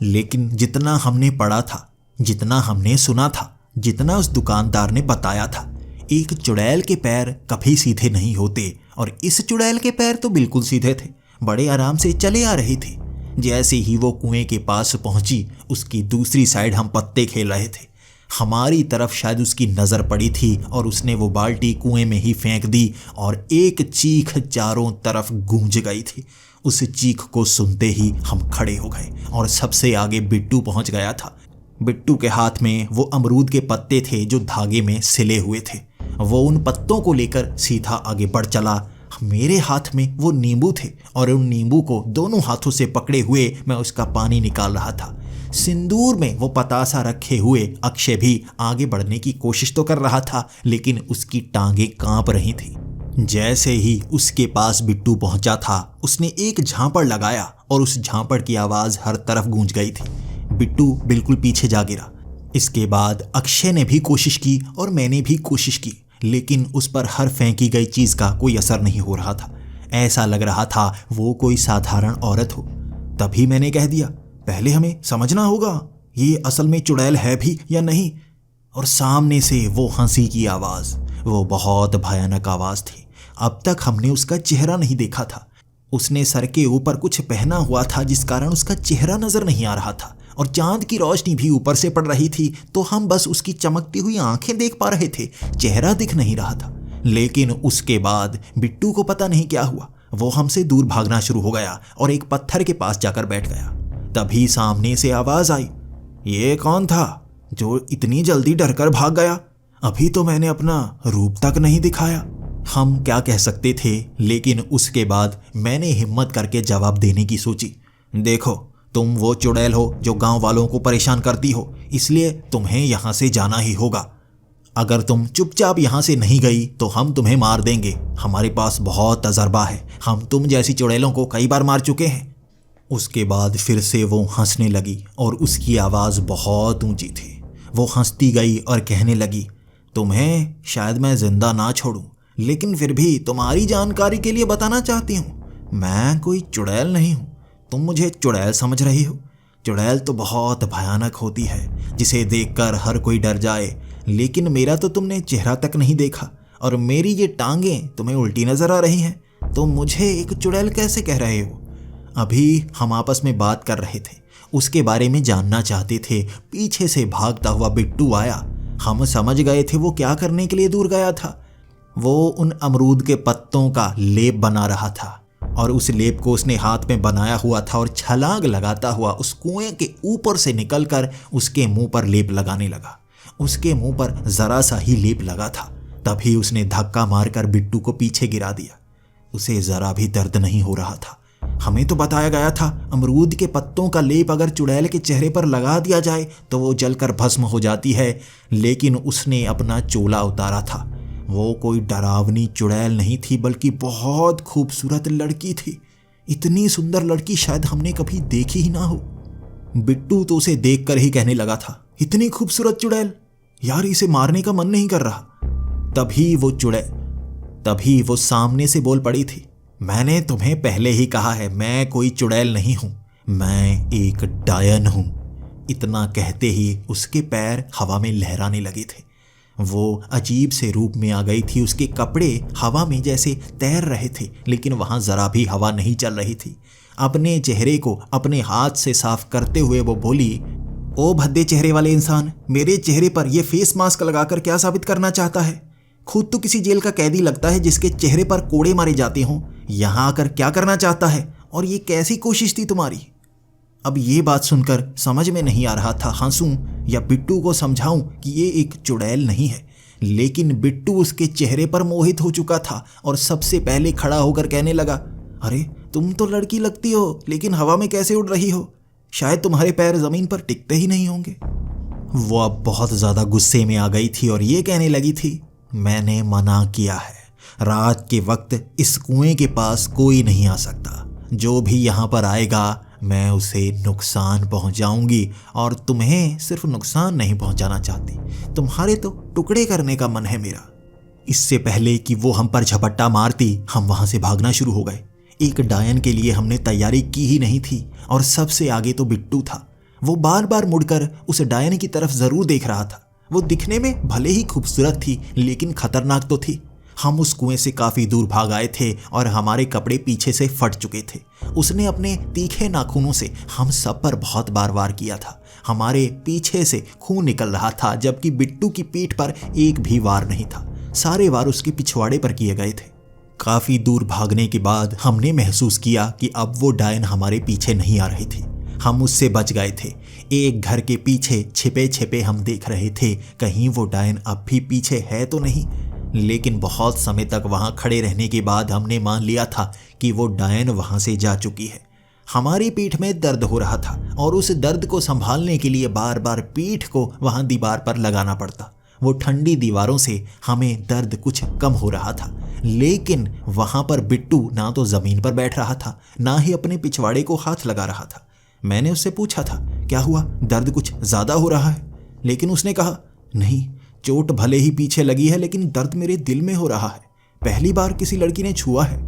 लेकिन जितना हमने पढ़ा था, जितना हमने सुना था, जितना उस दुकानदार ने बताया था, एक चुड़ैल के पैर कभी सीधे नहीं होते, और इस चुड़ैल के पैर तो बिल्कुल सीधे थे, बड़े आराम से चले आ रही थी। जैसे ही वो कुएं के पास पहुंची, उसकी दूसरी साइड हम पत्ते खेल रहे थे। हमारी तरफ शायद उसकी नज़र पड़ी थी, और उसने वो बाल्टी कुएं में ही फेंक दी, और एक चीख चारों तरफ गूंज गई थी। उस चीख को सुनते ही हम खड़े हो गए, और सबसे आगे बिट्टू पहुंच गया था। बिट्टू के हाथ में वो अमरूद के पत्ते थे जो धागे में सिले हुए थे। वो उन पत्तों को लेकर सीधा आगे बढ़ चला। मेरे हाथ में वो नींबू थे, और उन नींबू को दोनों हाथों से पकड़े हुए मैं उसका पानी निकाल रहा था। सिंदूर में वो पतासा रखे हुए अक्षय भी आगे बढ़ने की कोशिश तो कर रहा था, लेकिन उसकी टांगें कांप रही थी। जैसे ही उसके पास बिट्टू पहुंचा था, उसने एक झांपड़ लगाया, और उस झांपड़ की आवाज़ हर तरफ गूंज गई थी। बिट्टू बिल्कुल पीछे जा गिरा। इसके बाद अक्षय ने भी कोशिश की, और मैंने भी कोशिश की, लेकिन उस पर हर फेंकी गई चीज़ का कोई असर नहीं हो रहा था। ऐसा लग रहा था वो कोई साधारण औरत हो। तभी मैंने कह दिया, पहले हमें समझना होगा ये असल में चुड़ैल है भी या नहीं। और सामने से वो हंसी की आवाज़, वो बहुत भयानक आवाज़ थी। अब तक हमने उसका चेहरा नहीं देखा था। उसने सर के ऊपर कुछ पहना हुआ था, जिस कारण उसका चेहरा नज़र नहीं आ रहा था, और चांद की रोशनी भी ऊपर से पड़ रही थी, तो हम बस उसकी चमकती हुई आंखें देख पा रहे थे, चेहरा दिख नहीं रहा था। लेकिन उसके बाद बिट्टू को पता नहीं क्या हुआ, वो हमसे दूर भागना शुरू हो गया, और एक पत्थर के पास जाकर बैठ गया। तभी सामने से आवाज़ आई, ये कौन था जो इतनी जल्दी डरकर भाग गया? अभी तो मैंने अपना रूप तक नहीं दिखाया। हम क्या कह सकते थे, लेकिन उसके बाद मैंने हिम्मत करके जवाब देने की सोची। देखो, तुम वो चुड़ैल हो जो गांव वालों को परेशान करती हो, इसलिए तुम्हें यहाँ से जाना ही होगा। अगर तुम चुपचाप यहाँ से नहीं गई तो हम तुम्हें मार देंगे। हमारे पास बहुत तजर्बा है, हम तुम जैसी चुड़ैलों को कई बार मार चुके हैं। उसके बाद फिर से वो हंसने लगी, और उसकी आवाज़ बहुत ऊंची थी। वो हंसती गई और कहने लगी, तुम्हें शायद मैं जिंदा ना छोड़ूं, लेकिन फिर भी तुम्हारी जानकारी के लिए बताना चाहती हूँ, मैं कोई चुड़ैल नहीं हूँ। तुम मुझे चुड़ैल समझ रही हो। चुड़ैल तो बहुत भयानक होती है, जिसे देखकर हर कोई डर जाए, लेकिन मेरा तो तुमने चेहरा तक नहीं देखा, और मेरी ये टांगें तुम्हें उल्टी नजर आ रही हैं। तुम मुझे एक चुड़ैल कैसे कह रहे हो? अभी हम आपस में बात कर रहे थे, उसके बारे में जानना चाहते थे। पीछे से भागता हुआ बिट्टू आया। हम समझ गए थे वो क्या करने के लिए दूर गया था। वो उन अमरूद के पत्तों का लेप बना रहा था, और उस लेप को उसने हाथ में बनाया हुआ था, और छलांग लगाता हुआ उस कुएं के ऊपर से निकलकर उसके मुंह पर लेप लगाने लगा। उसके मुंह पर जरा सा ही लेप लगा था, तभी उसने धक्का मारकर बिट्टू को पीछे गिरा दिया। उसे जरा भी दर्द नहीं हो रहा था। हमें तो बताया गया था अमरूद के पत्तों का लेप अगर चुड़ैल के चेहरे पर लगा दिया जाए तो वो जलकर भस्म हो जाती है, लेकिन उसने अपना चोला उतारा था। वो कोई डरावनी चुड़ैल नहीं थी बल्कि बहुत खूबसूरत लड़की थी। इतनी सुंदर लड़की शायद हमने कभी देखी ही ना हो। बिट्टू तो उसे देखकर ही कहने लगा था, इतनी खूबसूरत चुड़ैल, यार इसे मारने का मन नहीं कर रहा। तभी वो सामने से बोल पड़ी थी, मैंने तुम्हें पहले ही कहा है मैं कोई चुड़ैल नहीं हूं, मैं एक डायन हूं। इतना कहते ही उसके पैर हवा में लहराने लगे थे। वो अजीब से रूप में आ गई थी। उसके कपड़े हवा में जैसे तैर रहे थे, लेकिन वहां जरा भी हवा नहीं चल रही थी। अपने चेहरे को अपने हाथ से साफ करते हुए वो बोली, ओ भद्दे चेहरे वाले इंसान, मेरे चेहरे पर यह फेस मास्क लगाकर क्या साबित करना चाहता है? खुद तो किसी जेल का कैदी लगता है जिसके चेहरे पर कोड़े मारे जाते हों। यहां आकर क्या करना चाहता है और ये कैसी कोशिश थी तुम्हारी? अब ये बात सुनकर समझ में नहीं आ रहा था हंसूं या बिट्टू को समझाऊं कि ये एक चुड़ैल नहीं है, लेकिन बिट्टू उसके चेहरे पर मोहित हो चुका था और सबसे पहले खड़ा होकर कहने लगा, अरे तुम तो लड़की लगती हो लेकिन हवा में कैसे उड़ रही हो? शायद तुम्हारे पैर जमीन पर टिकते ही नहीं होंगे। वो अब बहुत ज्यादा गुस्से में आ गई थी और ये कहने लगी थी, मैंने मना किया है, रात के वक्त इस कुएं के पास कोई नहीं आ सकता। जो भी यहाँ पर आएगा मैं उसे नुकसान पहुंचाऊंगी और तुम्हें सिर्फ नुकसान नहीं पहुंचाना चाहती, तुम्हारे तो टुकड़े करने का मन है मेरा। इससे पहले कि वो हम पर झपट्टा मारती हम वहां से भागना शुरू हो गए। एक डायन के लिए हमने तैयारी की ही नहीं थी और सबसे आगे तो बिट्टू था। वो बार बार मुड़कर उस डायन की तरफ जरूर देख रहा था। वो दिखने में भले ही खूबसूरत थी लेकिन खतरनाक तो थी। हम उस कुएं से काफी दूर भाग आए थे और हमारे कपड़े पीछे से फट चुके थे। उसने अपने तीखे नाखूनों से हम सब पर बहुत बार वार किया था। हमारे पीछे से खून निकल रहा था, जबकि बिट्टू की पीठ पर एक भी वार नहीं था। सारे वार उसके पिछवाड़े पर किए गए थे। काफी दूर भागने के बाद हमने महसूस किया कि अब वो डायन हमारे पीछे नहीं आ रही थी। हम उससे बच गए थे। एक घर के पीछे छिपे छिपे हम देख रहे थे कहीं वो डायन अब भी पीछे है तो नहीं, लेकिन बहुत समय तक वहां खड़े रहने के बाद हमने मान लिया था कि वो डायन वहां से जा चुकी है। हमारी पीठ में दर्द हो रहा था और उस दर्द को संभालने के लिए बार बार पीठ को वहां दीवार पर लगाना पड़ता। वो ठंडी दीवारों से हमें दर्द कुछ कम हो रहा था, लेकिन वहां पर बिट्टू ना तो जमीन पर बैठ रहा था ना ही अपने पिछवाड़े को हाथ लगा रहा था। मैंने उससे पूछा था, क्या हुआ, दर्द कुछ ज्यादा हो रहा है? लेकिन उसने कहा, नहीं, चोट भले ही पीछे लगी है लेकिन दर्द मेरे दिल में हो रहा है। पहली बार किसी लड़की ने छुआ है।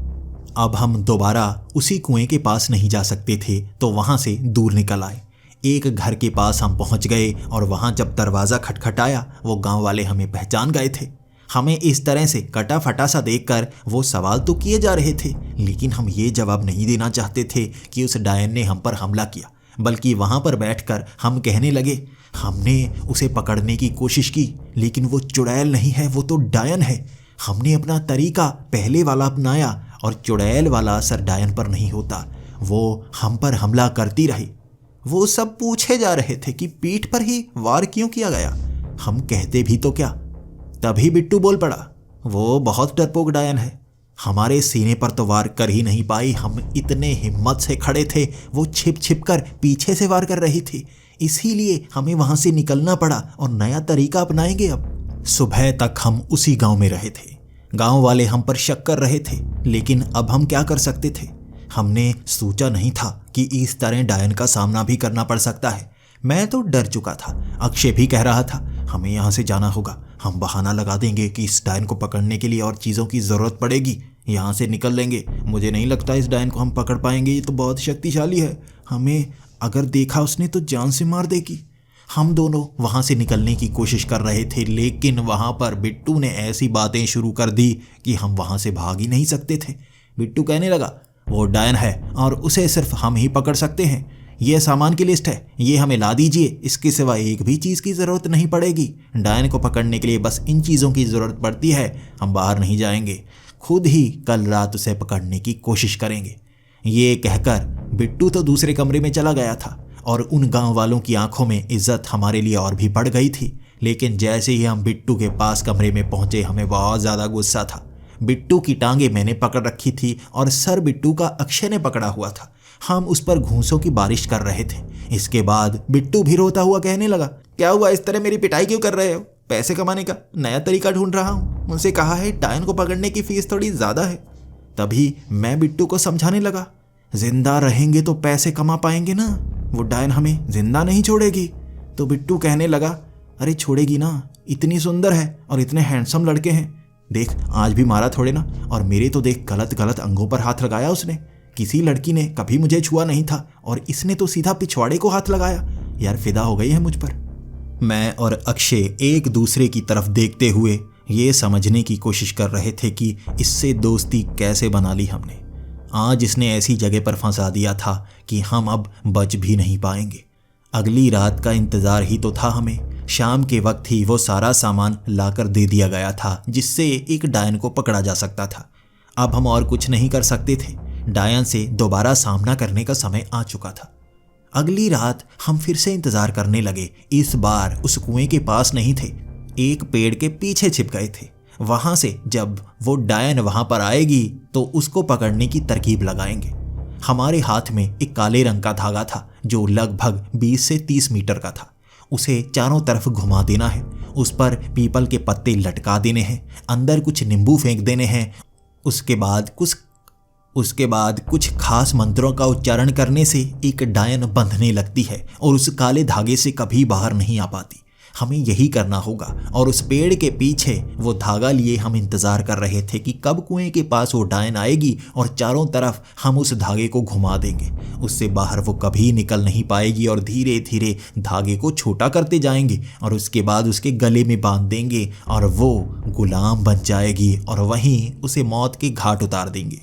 अब हम दोबारा उसी कुएं के पास नहीं जा सकते थे तो वहां से दूर निकल आए। एक घर के पास हम पहुंच गए और वहां जब दरवाजा खटखटाया वो गांव वाले हमें पहचान गए थे। हमें इस तरह से कटा फटा सा देखकर वो सवाल तो किए जा रहे थे, लेकिन हम ये जवाब नहीं देना चाहते थे कि उस डायन ने हम पर हमला किया, बल्कि वहां पर बैठकर हम कहने लगे, हमने उसे पकड़ने की कोशिश की लेकिन वो चुड़ैल नहीं है, वो तो डायन है। हमने अपना तरीका पहले वाला अपनाया और चुड़ैल वाला असर डायन पर नहीं होता। वो हम पर हमला करती रही। वो सब पूछे जा रहे थे कि पीठ पर ही वार क्यों किया गया। हम कहते भी तो क्या। तभी बिट्टू बोल पड़ा, वो बहुत डरपोक डायन है, हमारे सीने पर तो वार कर ही नहीं पाई। हम इतने हिम्मत से खड़े थे, वो छिप छिप कर पीछे से वार कर रही थी, इसीलिए हमें वहां से निकलना पड़ा और नया तरीका अपनाएंगे। अब सुबह तक हम उसी गांव में रहे थे। गांव वाले हम पर शक कर रहे थे, लेकिन अब हम क्या कर सकते थे। हमने सोचा नहीं था कि इस तरह डायन का सामना भी करना पड़ सकता है। मैं तो डर चुका था। अक्षय भी कह रहा था, हमें यहाँ से जाना होगा, हम बहाना लगा देंगे कि इस डायन को पकड़ने के लिए और चीज़ों की ज़रूरत पड़ेगी, यहाँ से निकल लेंगे। मुझे नहीं लगता इस डायन को हम पकड़ पाएंगे, ये तो बहुत शक्तिशाली है, हमें अगर देखा उसने तो जान से मार देगी। हम दोनों वहाँ से निकलने की कोशिश कर रहे थे, लेकिन वहाँ पर बिट्टू ने ऐसी बातें शुरू कर दी कि हम वहाँ से भाग ही नहीं सकते थे। बिट्टू कहने लगा, वो डायन है और उसे सिर्फ हम ही पकड़ सकते हैं। यह सामान की लिस्ट है, ये हमें ला दीजिए, इसके सिवा एक भी चीज़ की ज़रूरत नहीं पड़ेगी। डायन को पकड़ने के लिए बस इन चीज़ों की ज़रूरत पड़ती है। हम बाहर नहीं जाएंगे, खुद ही कल रात उसे पकड़ने की कोशिश करेंगे। ये कहकर बिट्टू तो दूसरे कमरे में चला गया था और उन गांव वालों की आंखों में इज्जत हमारे लिए और भी बढ़ गई थी। लेकिन जैसे ही हम बिट्टू के पास कमरे में पहुंचे, हमें बहुत ज़्यादा गुस्सा था। बिट्टू की टांगे मैंने पकड़ रखी थी और सर बिट्टू का अक्षय ने पकड़ा हुआ था। हम उस पर घूंसों की बारिश कर रहे थे। इसके बाद बिट्टू भी रोता हुआ कहने लगा, क्या हुआ, इस तरह मेरी पिटाई क्यों कर रहे हो? पैसे कमाने का नया तरीका ढूंढ रहा हूँ। उनसे कहा है डायन को पकड़ने की फीस थोड़ी ज़्यादा है। तभी मैं बिट्टू को समझाने लगा, जिंदा रहेंगे तो पैसे कमा पाएंगे ना, वो डायन हमें जिंदा नहीं छोड़ेगी। तो बिट्टू कहने लगा, अरे छोड़ेगी ना, इतनी सुंदर है और इतने हैंडसम लड़के हैं। देख आज भी मारा थोड़े ना, और मेरे तो देख गलत गलत अंगों पर हाथ लगाया उसने। किसी लड़की ने कभी मुझे छुआ नहीं था और इसने तो सीधा पिछवाड़े को हाथ लगाया। यार फिदा हो गई है मुझ पर। मैं और अक्षय एक दूसरे की तरफ देखते हुए ये समझने की कोशिश कर रहे थे कि इससे दोस्ती कैसे बना ली हमने। आज इसने ऐसी जगह पर फंसा दिया था कि हम अब बच भी नहीं पाएंगे। अगली रात का इंतज़ार ही तो था हमें। शाम के वक्त ही वो सारा सामान लाकर दे दिया गया था जिससे एक डायन को पकड़ा जा सकता था। अब हम और कुछ नहीं कर सकते थे। डायन से दोबारा सामना करने का समय आ चुका था। अगली रात हम फिर से इंतजार करने लगे। इस बार उस कुएं के पास नहीं थे, एक पेड़ के पीछे छिप गए थे। वहां से जब वो डायन वहां पर आएगी तो उसको पकड़ने की तरकीब लगाएंगे। हमारे हाथ में एक काले रंग का धागा था जो लगभग 20 से 30 मीटर का था। उसे चारों तरफ घुमा देना है, उस पर पीपल के पत्ते लटका देने हैं, अंदर कुछ नींबू फेंक देने हैं। उसके बाद कुछ खास मंत्रों का उच्चारण करने से एक डायन बंधने लगती है और उस काले धागे से कभी बाहर नहीं आ पाती। हमें यही करना होगा। और उस पेड़ के पीछे वो धागा लिए हम इंतजार कर रहे थे कि कब कुएं के पास वो डायन आएगी और चारों तरफ हम उस धागे को घुमा देंगे। उससे बाहर वो कभी निकल नहीं पाएगी और धीरे धीरे धागे को छोटा करते जाएंगे और उसके बाद उसके गले में बांध देंगे और वो गुलाम बन जाएगी और वहीं उसे मौत के घाट उतार देंगे।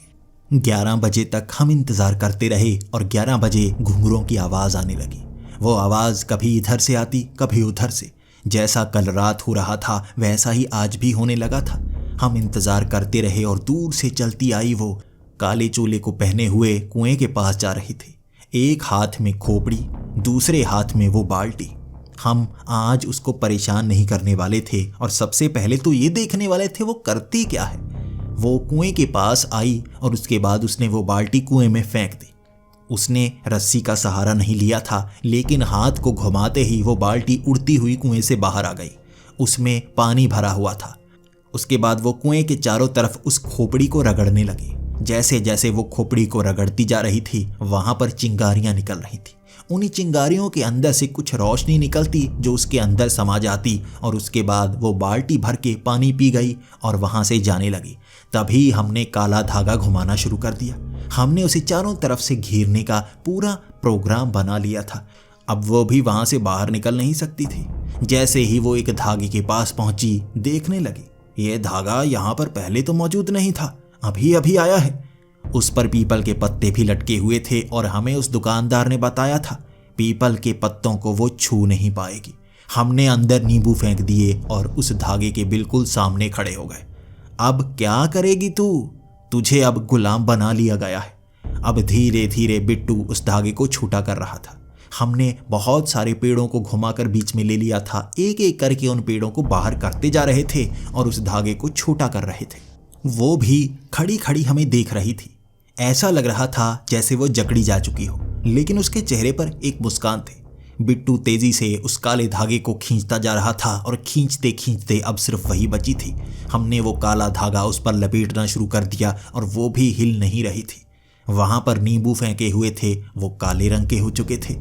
11 बजे तक हम इंतजार करते रहे और 11 बजे घुंघरों की आवाज़ आने लगी। वो आवाज़ कभी इधर से आती कभी उधर से। जैसा कल रात हो रहा था वैसा ही आज भी होने लगा था। हम इंतजार करते रहे और दूर से चलती आई वो काले चोले को पहने हुए कुएं के पास जा रही थी। एक हाथ में खोपड़ी, दूसरे हाथ में वो बाल्टी। हम आज उसको परेशान नहीं करने वाले थे और सबसे पहले तो ये देखने वाले थे वो करती क्या है। वो कुएं के पास आई और उसके बाद उसने वो बाल्टी कुएं में फेंक दी। उसने रस्सी का सहारा नहीं लिया था, लेकिन हाथ को घुमाते ही वो बाल्टी उड़ती हुई कुएं से बाहर आ गई। उसमें पानी भरा हुआ था। उसके बाद वो कुएं के चारों तरफ उस खोपड़ी को रगड़ने लगी। जैसे जैसे वो खोपड़ी को रगड़ती जा रही थी वहां पर चिंगारियां निकल रही थी। उन्हीं चिंगारियों के अंदर से कुछ रोशनी निकलती जो उसके अंदर समा जाती और उसके बाद वो बाल्टी भर के पानी पी गई और वहां से जाने लगी। तभी हमने काला धागा घुमाना शुरू कर दिया। हमने उसे चारों तरफ से घेरने का पूरा प्रोग्राम बना लिया था। अब वो भी वहां से बाहर निकल नहीं सकती थी। जैसे ही वो एक धागे के पास पहुंची देखने लगी, ये धागा यहाँ पर पहले तो मौजूद नहीं था, अभी अभी आया है। उस पर पीपल के पत्ते भी लटके हुए थे और हमें उस दुकानदार ने बताया था पीपल के पत्तों को वो छू नहीं पाएगी। हमने अंदर नींबू फेंक दिए और उस धागे के बिल्कुल सामने खड़े हो गए। अब क्या करेगी तू? तुझे अब गुलाम बना लिया गया है। अब धीरे धीरे बिट्टू उस धागे को छूटा कर रहा था। हमने बहुत सारे पेड़ों को घुमाकर बीच में ले लिया था। एक एक करके उन पेड़ों को बाहर करते जा रहे थे और उस धागे को छोटा कर रहे थे। वो भी खड़ी खड़ी हमें देख रही थी। ऐसा लग रहा था जैसे वो जकड़ी जा चुकी हो, लेकिन उसके चेहरे पर एक मुस्कान थी। बिट्टू तेजी से उस काले धागे को खींचता जा रहा था और खींचते खींचते अब सिर्फ वही बची थी। हमने वो काला धागा उस पर लपेटना शुरू कर दिया और वो भी हिल नहीं रही थी। वहां पर नींबू फेंके हुए थे, वो काले रंग के हो चुके थे।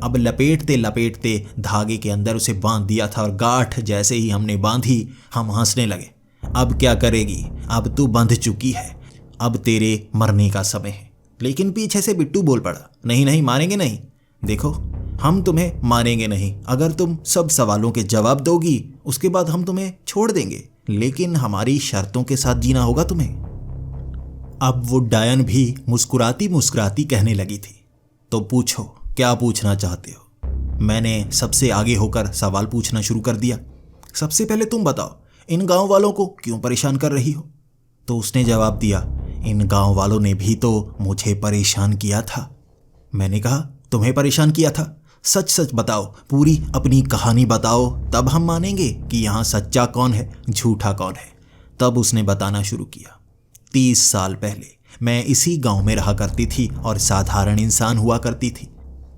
अब लपेटते लपेटते धागे के अंदर उसे बांध दिया था और गांठ जैसे ही हमने बांधी हम हंसने लगे। अब क्या करेगी? अब तू बंध चुकी है, अब तेरे मरने का समय है। लेकिन पीछे से बिट्टू बोल पड़ा, नहीं नहीं मारेंगे नहीं, देखो हम तुम्हें मारेंगे नहीं। अगर तुम सब सवालों के जवाब दोगी उसके बाद हम तुम्हें छोड़ देंगे, लेकिन हमारी शर्तों के साथ जीना होगा तुम्हें। अब वो डायन भी मुस्कुराती मुस्कुराती कहने लगी थी, तो पूछो क्या पूछना चाहते हो। मैंने सबसे आगे होकर सवाल पूछना शुरू कर दिया। सबसे पहले तुम बताओ, इन गांव वालों को क्यों परेशान कर रही हो? तो उसने जवाब दिया, इन गांव वालों ने भी तो मुझे परेशान किया था। मैंने कहा, तुम्हें परेशान किया था? सच सच बताओ, पूरी अपनी कहानी बताओ, तब हम मानेंगे कि यहाँ सच्चा कौन है झूठा कौन है। तब उसने बताना शुरू किया। 30 साल पहले मैं इसी गांव में रहा करती थी और साधारण इंसान हुआ करती थी।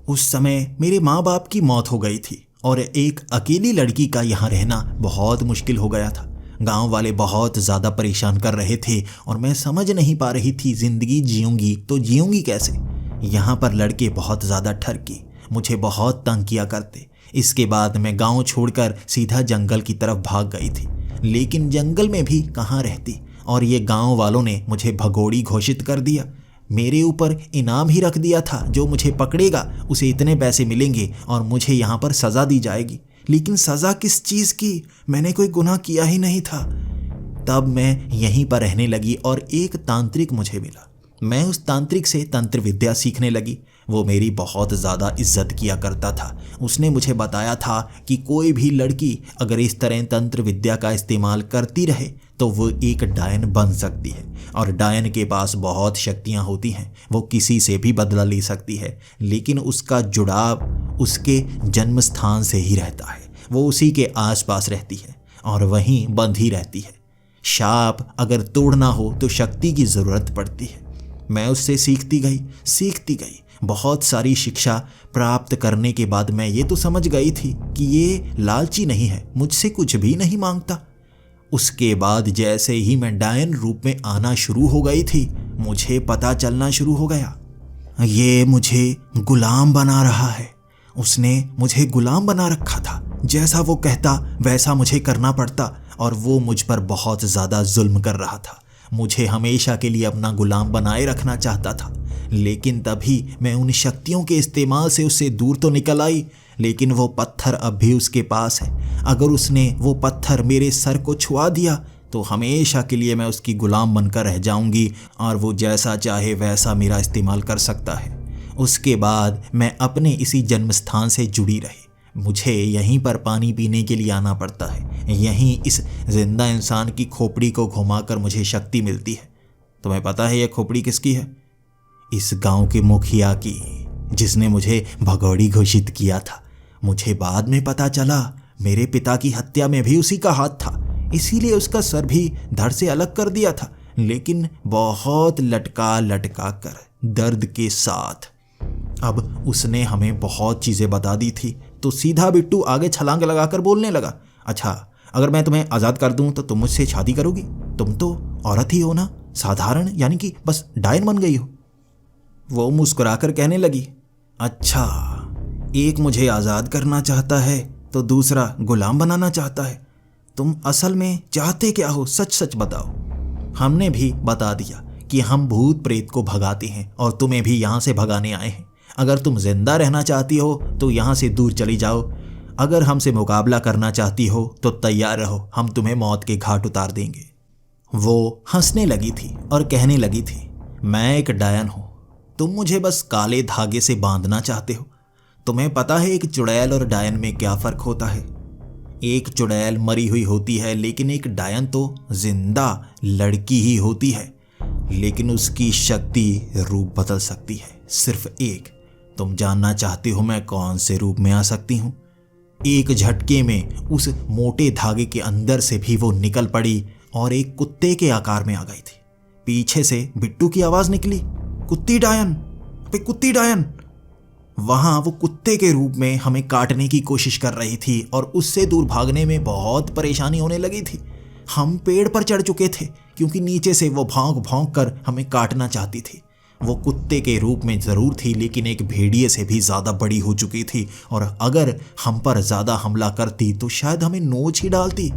उस समय मेरे माँ बाप की मौत हो गई थी और एक अकेली लड़की का यहाँ रहना बहुत मुश्किल हो गया था। गांव वाले बहुत ज़्यादा परेशान कर रहे थे और मैं समझ नहीं पा रही थी ज़िंदगी जीऊँगी तो जीऊँगी कैसे। यहाँ पर लड़के बहुत ज़्यादा ठरकी मुझे बहुत तंग किया करते। इसके बाद मैं गांव छोड़कर सीधा जंगल की तरफ भाग गई थी, लेकिन जंगल में भी कहाँ रहती और ये गांव वालों ने मुझे भगोड़ी घोषित कर दिया। मेरे ऊपर इनाम ही रख दिया था, जो मुझे पकड़ेगा उसे इतने पैसे मिलेंगे और मुझे यहाँ पर सज़ा दी जाएगी। लेकिन सज़ा किस चीज़ की? मैंने कोई गुनाह किया ही नहीं था। तब मैं यहीं पर रहने लगी और एक तांत्रिक मुझे मिला। मैं उस तांत्रिक से तंत्र विद्या सीखने लगी। वो मेरी बहुत ज़्यादा इज्जत किया करता था। उसने मुझे बताया था कि कोई भी लड़की अगर इस तरह तंत्र विद्या का इस्तेमाल करती रहे तो वो एक डायन बन सकती है और डायन के पास बहुत शक्तियाँ होती हैं। वो किसी से भी बदला ले सकती है, लेकिन उसका जुड़ाव उसके जन्म स्थान से ही रहता है। वो उसी के आसपास रहती है और वहीं बंधी रहती है। शाप अगर तोड़ना हो तो शक्ति की ज़रूरत पड़ती है। मैं उससे सीखती गई। बहुत सारी शिक्षा प्राप्त करने के बाद मैं ये तो समझ गई थी कि ये लालची नहीं है, मुझसे कुछ भी नहीं मांगता। उसके बाद जैसे ही मैं डायन रूप में आना शुरू हो गई थी, मुझे पता चलना शुरू हो गया, ये मुझे गुलाम बना रहा है। उसने मुझे गुलाम बना रखा था। जैसा वो कहता वैसा मुझे करना पड़ता और वो मुझ पर बहुत ज़्यादा जुल्म कर रहा था। मुझे हमेशा के लिए अपना गुलाम बनाए रखना चाहता था। लेकिन तभी मैं उन शक्तियों के इस्तेमाल से उससे दूर तो निकल आई, लेकिन वो पत्थर अब भी उसके पास है। अगर उसने वो पत्थर मेरे सर को छुआ दिया तो हमेशा के लिए मैं उसकी गुलाम बनकर रह जाऊंगी और वो जैसा चाहे वैसा मेरा इस्तेमाल कर सकता है। उसके बाद मैं अपने इसी जन्म स्थान से जुड़ी रही। मुझे यहीं पर पानी पीने के लिए आना पड़ता है। यहीं इस जिंदा इंसान की खोपड़ी को घुमाकर मुझे शक्ति मिलती है। तुम्हें पता है यह खोपड़ी किसकी है? इस गांव के मुखिया की, जिसने मुझे भगोड़ी घोषित किया था। मुझे बाद में पता चला मेरे पिता की हत्या में भी उसी का हाथ था, इसीलिए उसका सर भी धड़ से अलग कर दिया था, लेकिन बहुत लटका लटका कर, दर्द के साथ। अब उसने हमें बहुत चीज़ें बता दी थी, तो सीधा बिट्टू आगे छलांग लगाकर बोलने लगा, अच्छा अगर मैं तुम्हें आज़ाद कर दूं तो तुम मुझसे शादी करोगी? तुम तो औरत ही हो ना, साधारण, यानी कि बस डायन बन गई हो। वो मुस्कुराकर कहने लगी, अच्छा एक मुझे आज़ाद करना चाहता है तो दूसरा गुलाम बनाना चाहता है। तुम असल में चाहते क्या हो, सच सच बताओ। हमने भी बता दिया कि हम भूत प्रेत को भगाते हैं और तुम्हें भी यहाँ से भगाने आए हैं। अगर तुम जिंदा रहना चाहती हो तो यहाँ से दूर चली जाओ। अगर हमसे मुकाबला करना चाहती हो तो तैयार रहो, हम तुम्हें मौत के घाट उतार देंगे। वो हंसने लगी थी और कहने लगी थी, मैं एक डायन हूँ, तुम मुझे बस काले धागे से बांधना चाहते हो। तुम्हें पता है एक चुड़ैल और डायन में क्या फ़र्क होता है? एक चुड़ैल मरी हुई होती है, लेकिन एक डायन तो जिंदा लड़की ही होती है, लेकिन उसकी शक्ति रूप बदल सकती है, सिर्फ एक। तुम जानना चाहते हो मैं कौन से रूप में आ सकती हूँ? एक झटके में उस मोटे धागे के अंदर से भी वो निकल पड़ी और एक कुत्ते के आकार में आ गई थी। पीछे से बिट्टू की आवाज़ निकली, कुत्ती डायन, अबे कुत्ती डायन। वहाँ वो कुत्ते के रूप में हमें काटने की कोशिश कर रही थी और उससे दूर भागने में बहुत परेशानी होने लगी थी। हम पेड़ पर चढ़ चुके थे क्योंकि नीचे से वो भौंक भौंक कर हमें काटना चाहती थी। वो कुत्ते के रूप में ज़रूर थी, लेकिन एक भेड़िए से भी ज़्यादा बड़ी हो चुकी थी और अगर हम पर ज़्यादा हमला करती तो शायद हमें नोच ही डालती।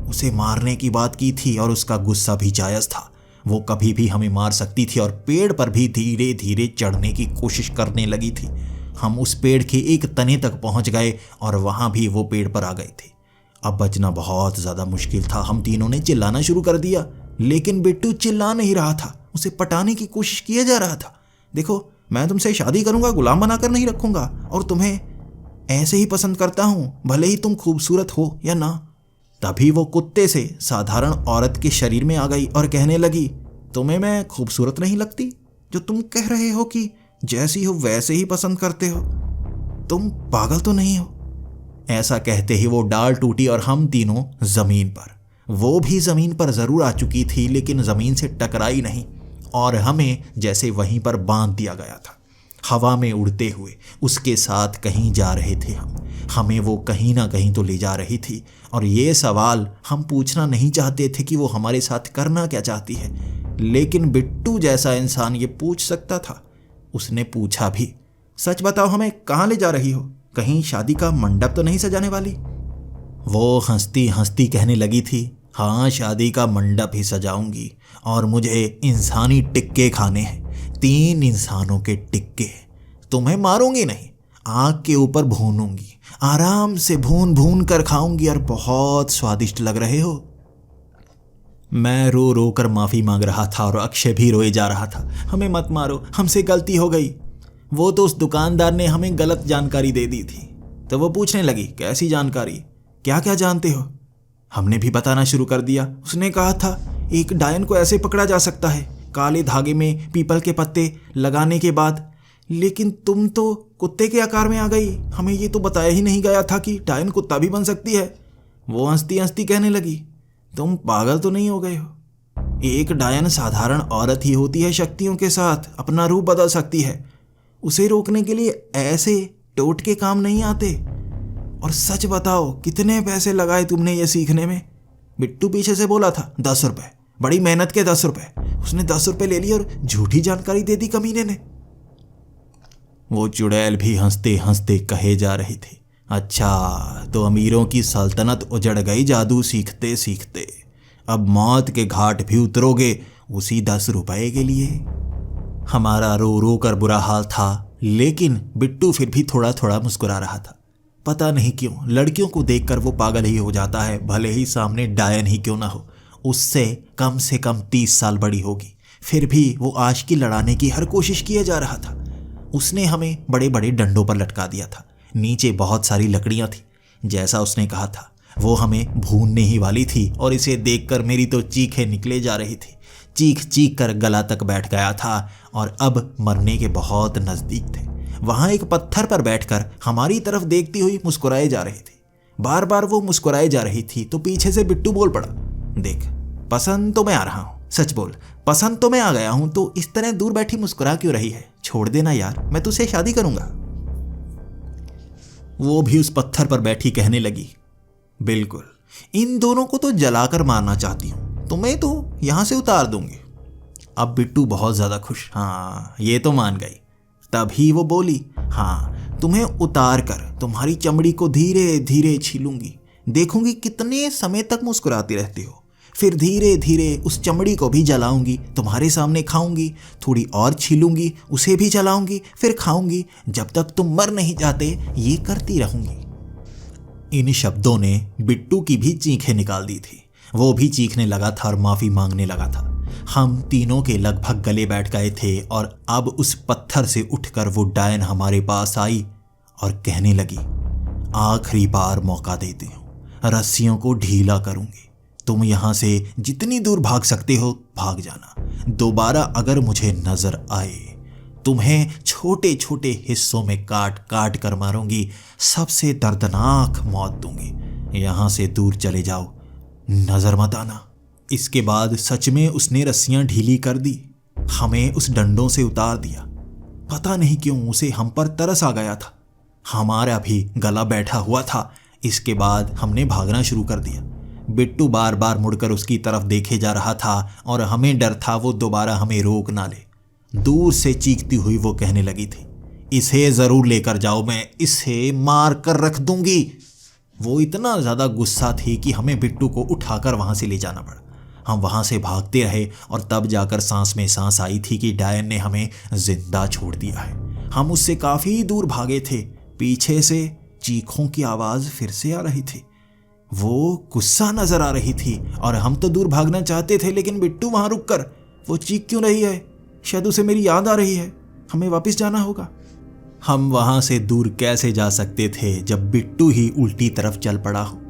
उसे मारने की बात की थी और उसका गुस्सा भी जायज़ था। वो कभी भी हमें मार सकती थी और पेड़ पर भी धीरे धीरे चढ़ने की कोशिश करने लगी थी। हम उस पेड़ के एक तने तक पहुंच गए और वहाँ भी वो पेड़ पर आ गए थे। अब बचना बहुत ज़्यादा मुश्किल था। हम तीनों ने चिल्लाना शुरू कर दिया, लेकिन बिट्टू चिल्ला नहीं रहा था, उसे पटाने की कोशिश किया जा रहा था। देखो, मैं तुमसे शादी करूंगा, गुलाम बनाकर नहीं रखूंगा और तुम्हें ऐसे ही पसंद करता हूं, भले ही तुम खूबसूरत हो या ना। तभी वो कुत्ते से साधारण औरत के शरीर में आ गई और कहने लगी, तुम्हें मैं खूबसूरत नहीं लगती? जो तुम कह रहे हो कि जैसी हो वैसे ही पसंद करते हो, तुम पागल तो नहीं हो? ऐसा कहते ही वो डाल टूटी और हम तीनों जमीन पर। वो भी ज़मीन पर ज़रूर आ चुकी थी, लेकिन ज़मीन से टकराई नहीं और हमें जैसे वहीं पर बांध दिया गया था। हवा में उड़ते हुए उसके साथ कहीं जा रहे थे हमें वो कहीं ना कहीं तो ले जा रही थी, और ये सवाल हम पूछना नहीं चाहते थे कि वो हमारे साथ करना क्या चाहती है, लेकिन बिट्टू जैसा इंसान ये पूछ सकता था। उसने पूछा भी, सच बताओ हमें कहाँ ले जा रही हो? कहीं शादी का मंडप तो नहीं सजाने वाली? वो हंसती हंसती कहने लगी थी, हाँ शादी का मंडप ही सजाऊंगी, और मुझे इंसानी टिक्के खाने हैं, 3 इंसानों के टिक्के। तुम्हें मारूंगी नहीं, आग के ऊपर भूनूंगी, आराम से भून भून कर खाऊंगी, और बहुत स्वादिष्ट लग रहे हो। मैं रो रो कर माफ़ी मांग रहा था और अक्षय भी रोए जा रहा था, हमें मत मारो, हमसे गलती हो गई। वो तो उस दुकानदार ने हमें गलत जानकारी दे दी थी। तो वो पूछने लगी, कैसी जानकारी? क्या क्या जानते हो? हमने भी बताना शुरू कर दिया। उसने कहा था एक डायन को ऐसे पकड़ा जा सकता है, काले धागे में पीपल के पत्ते लगाने के बाद। लेकिन तुम तो कुत्ते के आकार में आ गई, हमें ये तो बताया ही नहीं गया था कि डायन कुत्ता भी बन सकती है। वो हंसती हंसती कहने लगी, तुम पागल तो नहीं हो गए हो? एक डायन साधारण औरत ही होती है, शक्तियों के साथ अपना रूप बदल सकती है। उसे रोकने के लिए ऐसे टोटके काम नहीं आते। और सच बताओ, कितने पैसे लगाए तुमने ये सीखने में? बिट्टू पीछे से बोला था, 10 रुपए, बड़ी मेहनत के 10 रुपए। उसने 10 रुपए ले लिए और झूठी जानकारी दे दी कमीने ने। वो चुड़ैल भी हंसते हंसते कहे जा रही थी, अच्छा तो अमीरों की सल्तनत उजड़ गई जादू सीखते सीखते। अब मौत के घाट भी उतरोगे उसी 10 रुपए के लिए। हमारा रो रो कर बुरा हाल था, लेकिन बिट्टू फिर भी थोड़ा थोड़ा मुस्कुरा रहा था। पता नहीं क्यों लड़कियों को देखकर वो पागल ही हो जाता है, भले ही सामने डायन ही क्यों ना हो। उससे कम से कम 30 साल बड़ी होगी, फिर भी वो आशिकी लड़ाने की हर कोशिश किए जा रहा था। उसने हमें बड़े बड़े डंडों पर लटका दिया था, नीचे बहुत सारी लकड़ियां थी। जैसा उसने कहा था वो हमें भूनने ही वाली थी, और इसे देखकर मेरी तो चीखें निकले जा रही थी। चीख चीख कर गला तक बैठ गया था और अब मरने के बहुत नज़दीक थे। वहाँ एक पत्थर पर बैठकर हमारी तरफ देखती हुई मुस्कुराए जा रही थी। बार बार वो मुस्कुराए जा रही थी तो पीछे से बिट्टू बोल पड़ा, देख पसंद तो मैं आ रहा हूँ, सच बोल, पसंद तो मैं आ गया हूँ, तो इस तरह दूर बैठी मुस्कुरा क्यों रही है? छोड़ देना यार, मैं तुझसे शादी करूंगा। वो भी उस पत्थर पर बैठी कहने लगी, बिल्कुल, इन दोनों को तो जलाकर मारना चाहती हूँ, तुम्हें तो यहां से उतार दूंगी। अब बिट्टू बहुत ज्यादा खुश, हाँ ये तो मान गई। तभी वो बोली, हाँ तुम्हें उतार कर तुम्हारी चमड़ी को धीरे धीरे छीलूंगी, देखूंगी कितने समय तक मुस्कुराती रहती हो। फिर धीरे धीरे उस चमड़ी को भी जलाऊंगी, तुम्हारे सामने खाऊंगी, थोड़ी और छीलूंगी, उसे भी जलाऊंगी, फिर खाऊंगी, जब तक तुम मर नहीं जाते ये करती रहूंगी। इन शब्दों ने बिट्टू की भी चीखें निकाल दी थी। वो भी चीखने लगा था और माफी मांगने लगा था। हम तीनों के लगभग गले बैठ गए थे और अब उस पत्थर से उठकर वो डायन हमारे पास आई और कहने लगी, आखिरी बार मौका देती हूँ, रस्सियों को ढीला करूंगी, तुम यहां से जितनी दूर भाग सकते हो भाग जाना। दोबारा अगर मुझे नजर आए तुम्हें छोटे छोटे हिस्सों में काट काट कर मारूंगी, सबसे दर्दनाक मौत दूंगी। यहां से दूर चले जाओ, नजर मत आना। इसके बाद सच में उसने रस्सियां ढीली कर दी, हमें उस डंडों से उतार दिया। पता नहीं क्यों उसे हम पर तरस आ गया था, हमारा भी गला बैठा हुआ था। इसके बाद हमने भागना शुरू कर दिया। बिट्टू बार बार मुड़कर उसकी तरफ देखे जा रहा था और हमें डर था वो दोबारा हमें रोक ना ले। दूर से चीखती हुई वो कहने लगी थी, इसे जरूर लेकर जाओ, मैं इसे मार कर रख दूंगी। वो इतना ज्यादा गुस्सा थी कि हमें बिट्टू को उठाकर वहां से ले जाना पड़ा। हम वहां से भागते रहे और तब जाकर सांस में सांस आई थी कि डायन ने हमें जिंदा छोड़ दिया है। हम उससे काफी दूर भागे थे। पीछे से चीखों की आवाज फिर से आ रही थी। वो गुस्सा नजर आ रही थी और हम तो दूर भागना चाहते थे, लेकिन बिट्टू वहां रुककर वो चीख क्यों रही है? शायद उसे मेरी याद आ रही है, हमें वापस जाना होगा। हम वहां से दूर कैसे जा सकते थे जब बिट्टू ही उल्टी तरफ चल पड़ा हो?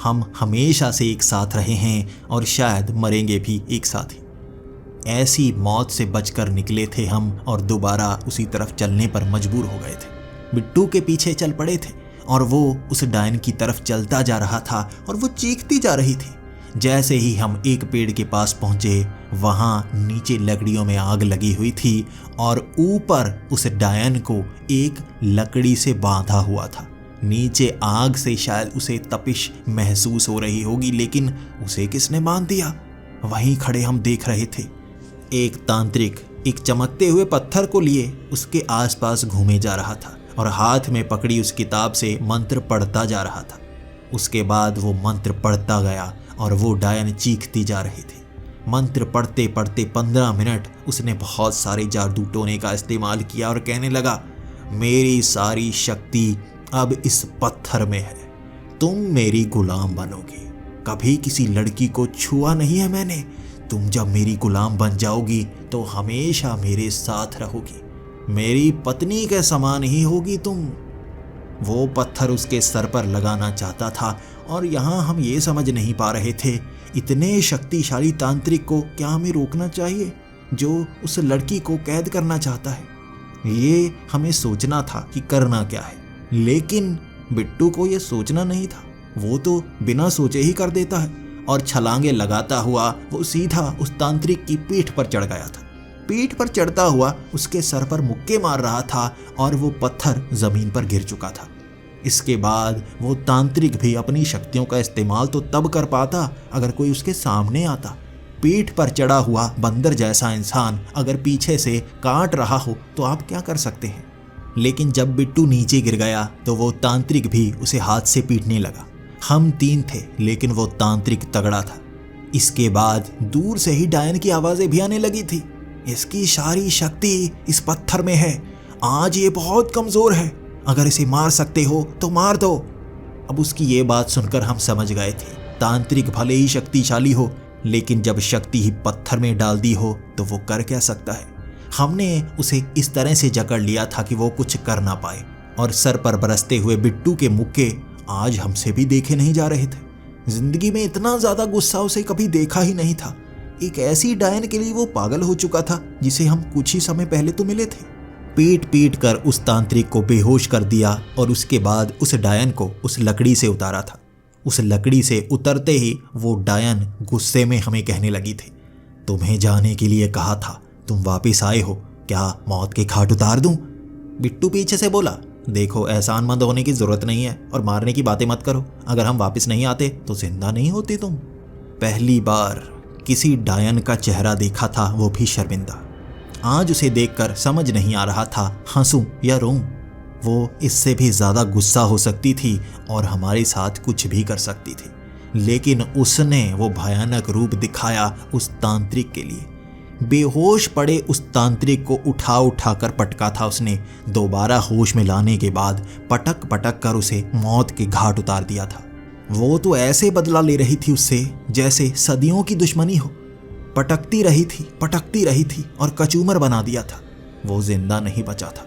हम हमेशा से एक साथ रहे हैं और शायद मरेंगे भी एक साथ ही। ऐसी मौत से बचकर निकले थे हम और दोबारा उसी तरफ चलने पर मजबूर हो गए थे। बिट्टू के पीछे चल पड़े थे और वो उस डायन की तरफ चलता जा रहा था और वो चीखती जा रही थी। जैसे ही हम एक पेड़ के पास पहुंचे, वहां नीचे लकड़ियों में आग लगी हुई थी और ऊपर उस डायन को एक लकड़ी से बांधा हुआ था। नीचे आग से शायद उसे तपिश महसूस हो रही होगी, लेकिन उसे किसने बांध दिया? वहीं खड़े हम देख रहे थे। एक तांत्रिक एक चमकते हुए पत्थर को लिए उसके आसपास घूमे जा रहा था और हाथ में पकड़ी उस किताब से मंत्र पढ़ता जा रहा था। उसके बाद वो मंत्र पढ़ता गया और वो डायन चीखती जा रही थी। मंत्र पढ़ते पढ़ते 15 मिनट उसने बहुत सारे जादू टोने का इस्तेमाल किया और कहने लगा, मेरी सारी शक्ति अब इस पत्थर में है, तुम मेरी गुलाम बनोगी। कभी किसी लड़की को छुआ नहीं है मैंने, तुम जब मेरी गुलाम बन जाओगी तो हमेशा मेरे साथ रहोगी, मेरी पत्नी के समान ही होगी तुम। वो पत्थर उसके सर पर लगाना चाहता था और यहाँ हम ये समझ नहीं पा रहे थे, इतने शक्तिशाली तांत्रिक को क्या हमें रोकना चाहिए जो उस लड़की को कैद करना चाहता है। ये हमें सोचना था कि करना क्या है, लेकिन बिट्टू को ये सोचना नहीं था। वो तो बिना सोचे ही कर देता है और छलांगे लगाता हुआ वो सीधा उस तांत्रिक की पीठ पर चढ़ गया था। पीठ पर चढ़ता हुआ उसके सर पर मुक्के मार रहा था और वो पत्थर जमीन पर गिर चुका था। इसके बाद वो तांत्रिक भी अपनी शक्तियों का इस्तेमाल तो तब कर पाता अगर कोई उसके सामने आता। पीठ पर चढ़ा हुआ बंदर जैसा इंसान अगर पीछे से काट रहा हो तो आप क्या कर सकते हैं। लेकिन जब बिट्टू नीचे गिर गया तो वो तांत्रिक भी उसे हाथ से पीटने लगा। हम 3 थे, लेकिन वो तांत्रिक तगड़ा था। इसके बाद दूर से ही डायन की आवाजें भी आने लगी थी, इसकी सारी शक्ति इस पत्थर में है, आज ये बहुत कमजोर है, अगर इसे मार सकते हो तो मार दो। अब उसकी ये बात सुनकर हम समझ गए थे, तांत्रिक भले ही शक्तिशाली हो, लेकिन जब शक्ति ही पत्थर में डाल दी हो तो वो कर क्या सकता है। हमने उसे इस तरह से जकड़ लिया था कि वो कुछ कर ना पाए और सर पर बरसते हुए बिट्टू के मुक्के आज हमसे भी देखे नहीं जा रहे थे। जिंदगी में इतना ज्यादा गुस्सा उसे कभी देखा ही नहीं था। एक ऐसी डायन के लिए वो पागल हो चुका था जिसे हम कुछ ही समय पहले तो मिले थे। पीट पीट कर उस तांत्रिक को बेहोश कर दिया और उसके बाद उस डायन को उस लकड़ी से उतारा था। उस लकड़ी से उतरते ही वो डायन गुस्से में हमें कहने लगी थी, तुम्हें जाने के लिए कहा था, तुम वापिस आए हो, क्या मौत के घाट उतार दूं? बिट्टू पीछे से बोला, देखो एहसानमंद होने की जरूरत नहीं है और मारने की बातें मत करो, अगर हम वापस नहीं आते तो जिंदा नहीं होती तुम। पहली बार किसी डायन का चेहरा देखा था, वो भी शर्मिंदा। आज उसे देखकर समझ नहीं आ रहा था हंसूं या रोऊं। वो इससे भी ज्यादा गुस्सा हो सकती थी और हमारे साथ कुछ भी कर सकती थी, लेकिन उसने वो भयानक रूप दिखाया उस तांत्रिक के लिए। बेहोश पड़े उस तांत्रिक को उठा उठा कर पटका था उसने। दोबारा होश में लाने के बाद पटक पटक कर उसे मौत के घाट उतार दिया था। वो तो ऐसे बदला ले रही थी उससे जैसे सदियों की दुश्मनी हो। पटकती रही थी और कचूमर बना दिया था। वो जिंदा नहीं बचा था।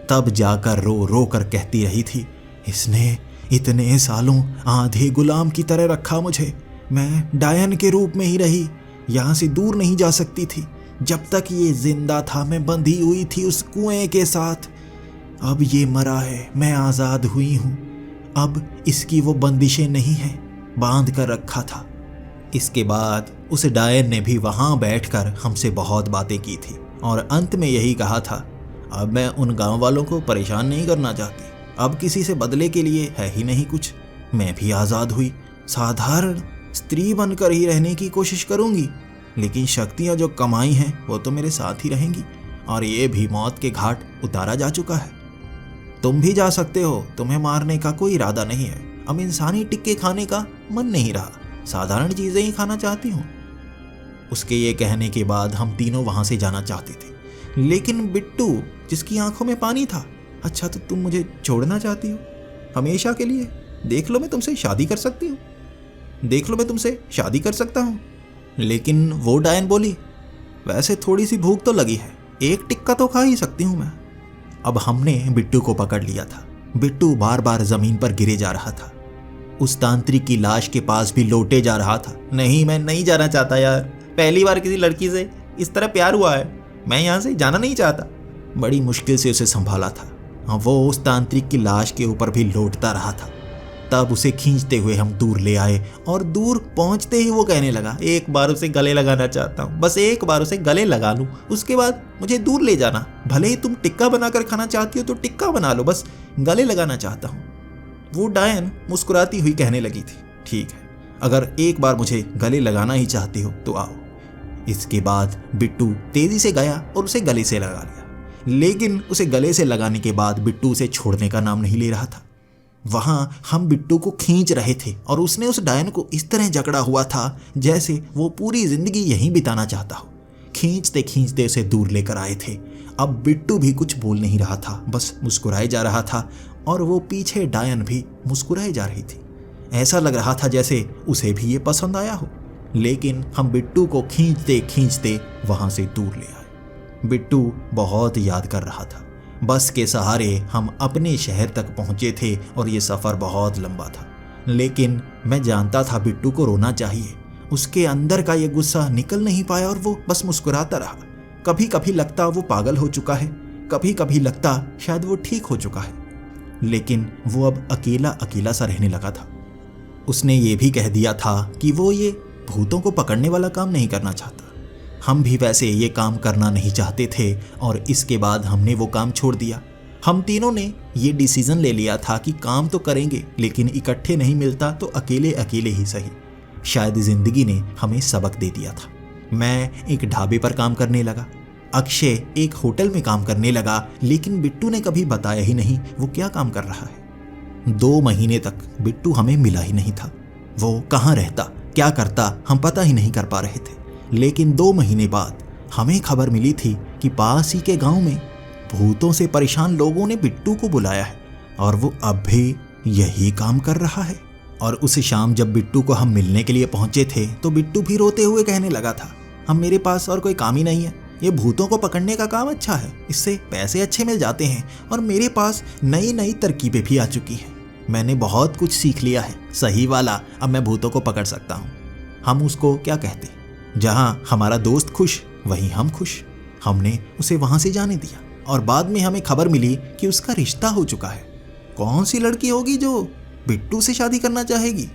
तब जाकर रो रो कर कहती रही थी, इसने इतने सालों आधे गुलाम की तरह रखा मुझे, मैं डायन के रूप में ही रही, यहाँ से दूर नहीं जा सकती थी। जब तक ये जिंदा था मैं बंधी हुई थी उस कुएं के साथ। अब ये मरा है, मैं आज़ाद हुई हूँ। अब इसकी वो बंदिशें नहीं हैं, बांध कर रखा था। इसके बाद उस डायन ने भी वहाँ बैठकर हमसे बहुत बातें की थी और अंत में यही कहा था, अब मैं उन गांव वालों को परेशान नहीं करना चाहती, अब किसी से बदले के लिए है ही नहीं कुछ। मैं भी आज़ाद हुई, साधारण स्त्री बनकर ही रहने की कोशिश करूँगी, लेकिन शक्तियाँ जो कमाई हैं वो तो मेरे साथ ही रहेंगी और ये भी मौत के घाट उतारा जा चुका है। तुम भी जा सकते हो, तुम्हें मारने का कोई इरादा नहीं है। अब इंसानी टिक्के खाने का मन नहीं रहा, साधारण चीज़ें ही खाना चाहती हूँ। उसके ये कहने के बाद हम तीनों वहाँ से जाना चाहते थे, लेकिन बिट्टू जिसकी आंखों में पानी था, अच्छा तो तुम मुझे छोड़ना चाहती हो हमेशा के लिए? देख लो मैं तुमसे शादी कर सकती हूँ, देख लो मैं तुमसे शादी कर सकता हूँ। लेकिन वो डायन बोली, वैसे थोड़ी सी भूख तो लगी है, एक टिक्का तो खा ही सकती हूँ मैं। अब हमने बिट्टू को पकड़ लिया था। बिट्टू बार बार जमीन पर गिरे जा रहा था। उस तांत्रिक की लाश के पास भी लौटे जा रहा था। नहीं, मैं नहीं जाना चाहता यार, पहली बार किसी लड़की से इस तरह प्यार हुआ है, मैं यहाँ से जाना नहीं चाहता। बड़ी मुश्किल से उसे संभाला था। वो उस तांत्रिक की लाश के ऊपर भी लौटता रहा था। तब उसे खींचते हुए हम दूर ले आए और दूर पहुंचते ही वो कहने लगा, एक बार उसे गले लगाना चाहता हूँ, बस एक बार उसे गले लगा लूँ, उसके बाद मुझे दूर ले जाना। भले ही तुम टिक्का बनाकर खाना चाहती हो तो टिक्का बना लो, बस गले लगाना चाहता हूँ। वो डायन मुस्कुराती हुई कहने लगी थी, ठीक है, अगर एक बार मुझे गले लगाना ही चाहती हो तो आओ। इसके बाद बिट्टू तेजी से गया और उसे गले से लगा लिया, लेकिन उसे गले से लगाने के बाद बिट्टू उसे छोड़ने का नाम नहीं ले रहा था। वहां हम बिट्टू को खींच रहे थे और उसने उस डायन को इस तरह जकड़ा हुआ था जैसे वो पूरी जिंदगी यहीं बिताना चाहता हो। खींचते खींचते उसे दूर लेकर आए थे। अब बिट्टू भी कुछ बोल नहीं रहा था, बस मुस्कुराए जा रहा था और वो पीछे डायन भी मुस्कुराए जा रही थी। ऐसा लग रहा था जैसे उसे भी ये पसंद आया हो। लेकिन हम बिट्टू को खींचते खींचते वहां से दूर ले आए। बिट्टू बहुत याद कर रहा था। बस के सहारे हम अपने शहर तक पहुंचे थे और ये सफ़र बहुत लंबा था, लेकिन मैं जानता था बिट्टू को रोना चाहिए। उसके अंदर का ये गुस्सा निकल नहीं पाया और वो बस मुस्कुराता रहा। कभी कभी लगता वो पागल हो चुका है, कभी कभी लगता शायद वो ठीक हो चुका है, लेकिन वो अब अकेला अकेला सा रहने लगा था। उसने ये भी कह दिया था कि वो ये भूतों को पकड़ने वाला काम नहीं करना चाहता। हम भी वैसे ये काम करना नहीं चाहते थे और इसके बाद हमने वो काम छोड़ दिया। हम तीनों ने ये डिसीजन ले लिया था कि काम तो करेंगे, लेकिन इकट्ठे नहीं मिलता तो अकेले अकेले ही सही। शायद जिंदगी ने हमें सबक दे दिया था। मैं एक ढाबे पर काम करने लगा, अक्षय एक होटल में काम करने लगा, लेकिन बिट्टू ने कभी बताया ही नहीं वो क्या काम कर रहा है। 2 महीने तक बिट्टू हमें मिला ही नहीं था। वो कहाँ रहता, क्या करता, हम पता ही नहीं कर पा रहे थे। लेकिन 2 महीने बाद हमें खबर मिली थी कि पास ही के गांव में भूतों से परेशान लोगों ने बिट्टू को बुलाया है और वो अब भी यही काम कर रहा है। और उस शाम जब बिट्टू को हम मिलने के लिए पहुंचे थे तो बिट्टू भी रोते हुए कहने लगा था, हम मेरे पास और कोई काम ही नहीं है, ये भूतों को पकड़ने का काम अच्छा है, इससे पैसे अच्छे मिल जाते हैं और मेरे पास नई नई तरकीबें भी आ चुकी हैं। मैंने बहुत कुछ सीख लिया है सही वाला, अब मैं भूतों को पकड़ सकता हूँ। हम उसको क्या कहते, जहाँ हमारा दोस्त खुश वहीं हम खुश। हमने उसे वहां से जाने दिया और बाद में हमें खबर मिली कि उसका रिश्ता हो चुका है। कौन सी लड़की होगी जो बिट्टू से शादी करना चाहेगी?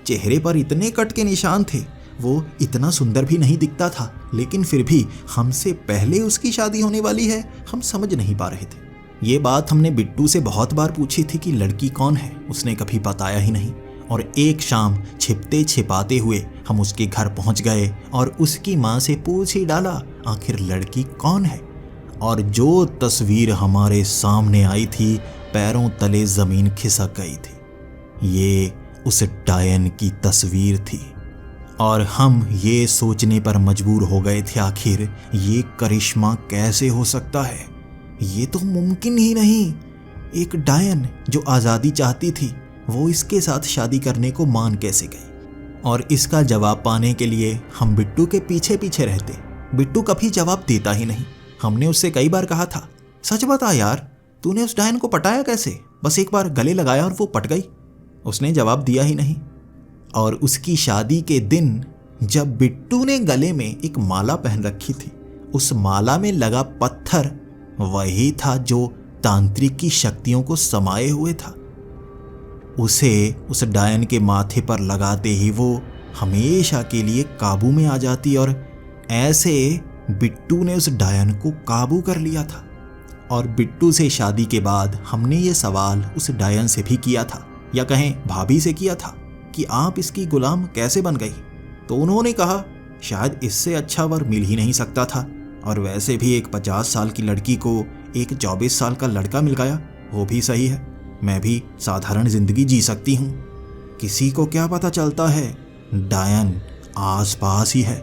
चेहरे पर इतने कट के निशान थे, वो इतना सुंदर भी नहीं दिखता था, लेकिन फिर भी हमसे पहले उसकी शादी होने वाली है, हम समझ नहीं पा रहे थे। ये बात हमने बिट्टू से बहुत बार पूछी थी कि लड़की कौन है, उसने कभी बताया ही नहीं। और एक शाम छिपते छिपाते हुए हम उसके घर पहुंच गए और उसकी माँ से पूछ ही डाला आखिर लड़की कौन है। और जो तस्वीर हमारे सामने आई थी, पैरों तले जमीन खिसक गई थी। ये उस डायन की तस्वीर थी और हम ये सोचने पर मजबूर हो गए थे आखिर ये करिश्मा कैसे हो सकता है, ये तो मुमकिन ही नहीं। एक डायन जो आज़ादी चाहती थी वो इसके साथ शादी करने को मान कैसे गई? और इसका जवाब पाने के लिए हम बिट्टू के पीछे पीछे रहते। बिट्टू कभी जवाब देता ही नहीं। हमने उससे कई बार कहा था, सच बता यार, तूने उस डायन को पटाया कैसे? बस एक बार गले लगाया और वो पट गई। उसने जवाब दिया ही नहीं। और उसकी शादी के दिन जब बिट्टू ने गले में एक माला पहन रखी थी, उस माला में लगा पत्थर वही था जो तांत्रिक की शक्तियों को समाये हुए था। उसे उस डायन के माथे पर लगाते ही वो हमेशा के लिए काबू में आ जाती और ऐसे बिट्टू ने उस डायन को काबू कर लिया था। और बिट्टू से शादी के बाद हमने ये सवाल उस डायन से भी किया था, या कहें भाभी से किया था, कि आप इसकी गुलाम कैसे बन गई? तो उन्होंने कहा शायद इससे अच्छा वर मिल ही नहीं सकता था, और वैसे भी एक 50 साल की लड़की को एक 24 साल का लड़का मिल गया, वो भी सही है। मैं भी साधारण जिंदगी जी सकती हूँ। किसी को क्या पता चलता है डायन आसपास ही है।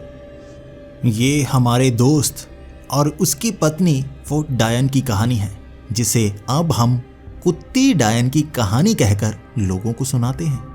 ये हमारे दोस्त और उसकी पत्नी वो डायन की कहानी है, जिसे अब हम कुत्ती डायन की कहानी कहकर लोगों को सुनाते हैं।